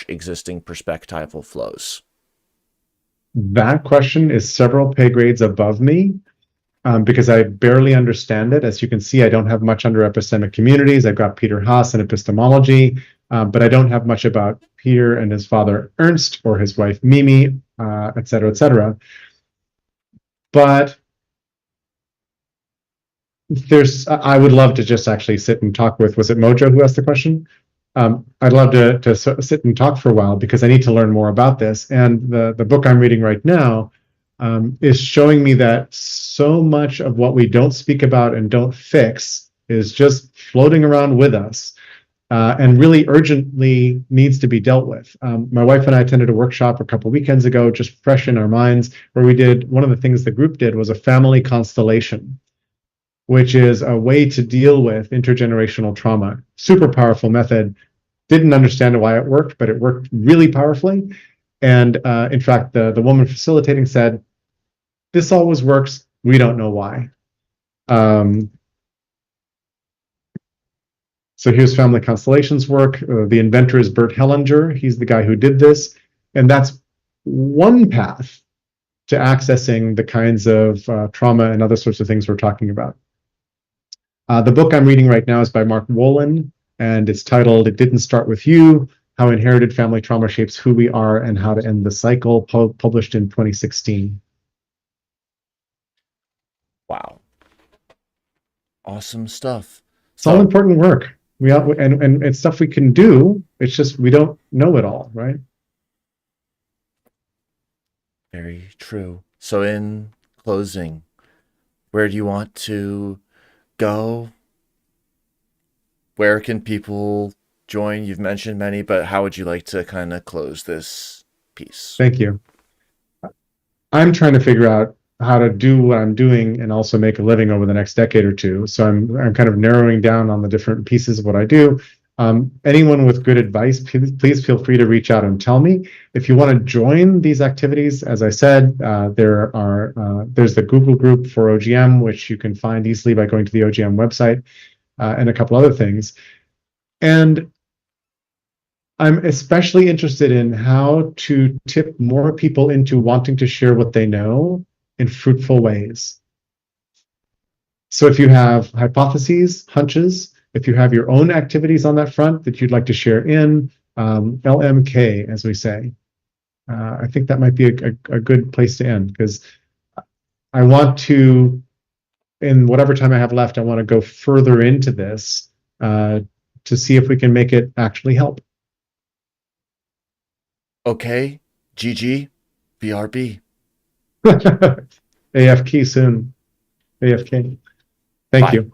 / existing perspectival flows? That question is several pay grades above me, because I barely understand it. As you can see, I don't have much under epistemic communities. I've got Peter Haas and epistemology, but I don't have much about Peter and his father Ernst or his wife Mimi, et cetera, et cetera. But I would love to just actually sit and talk with, was it Mojo who asked the question? I'd love to sit and talk for a while because I need to learn more about this. And the book I'm reading right now is showing me that so much of what we don't speak about and don't fix is just floating around with us, and really urgently needs to be dealt with. My wife and I attended a workshop a couple weekends ago, just fresh in our minds, where we did, one of the things the group did was a family constellation, which is a way to deal with intergenerational trauma. Super powerful method. Didn't understand why it worked, but it worked really powerfully. And in fact, the woman facilitating said, this always works. We don't know why. So here's family constellations work. The inventor is Bert Hellinger. He's the guy who did this. And that's one path to accessing the kinds of trauma and other sorts of things we're talking about. The book I'm reading right now is by Mark Wolin, and it's titled It Didn't Start With You, How Inherited Family Trauma Shapes Who We Are and How to End the Cycle, published in 2016. Wow. Awesome stuff. It's all important work. And it's stuff we can do. It's just we don't know it all, right? Very true. So in closing, where do you want to go? Where can people join? You've mentioned many, but how would you like to kind of close this piece? Thank you. I'm trying to figure out how to do what I'm doing and also make a living over the next decade or two. So I'm kind of narrowing down on the different pieces of what I do. Anyone with good advice, please feel free to reach out and tell me. If you want to join these activities, as I said, there's the Google group for OGM, which you can find easily by going to the OGM website, and a couple other things. And I'm especially interested in how to tip more people into wanting to share what they know in fruitful ways. So if you have hypotheses, hunches, if you have your own activities on that front that you'd like to share in, LMK, as we say, I think that might be a good place to end, because I want to, in whatever time I have left, I want to go further into this to see if we can make it actually help. Okay, GG, BRB. AFK soon. AFK. Thank you.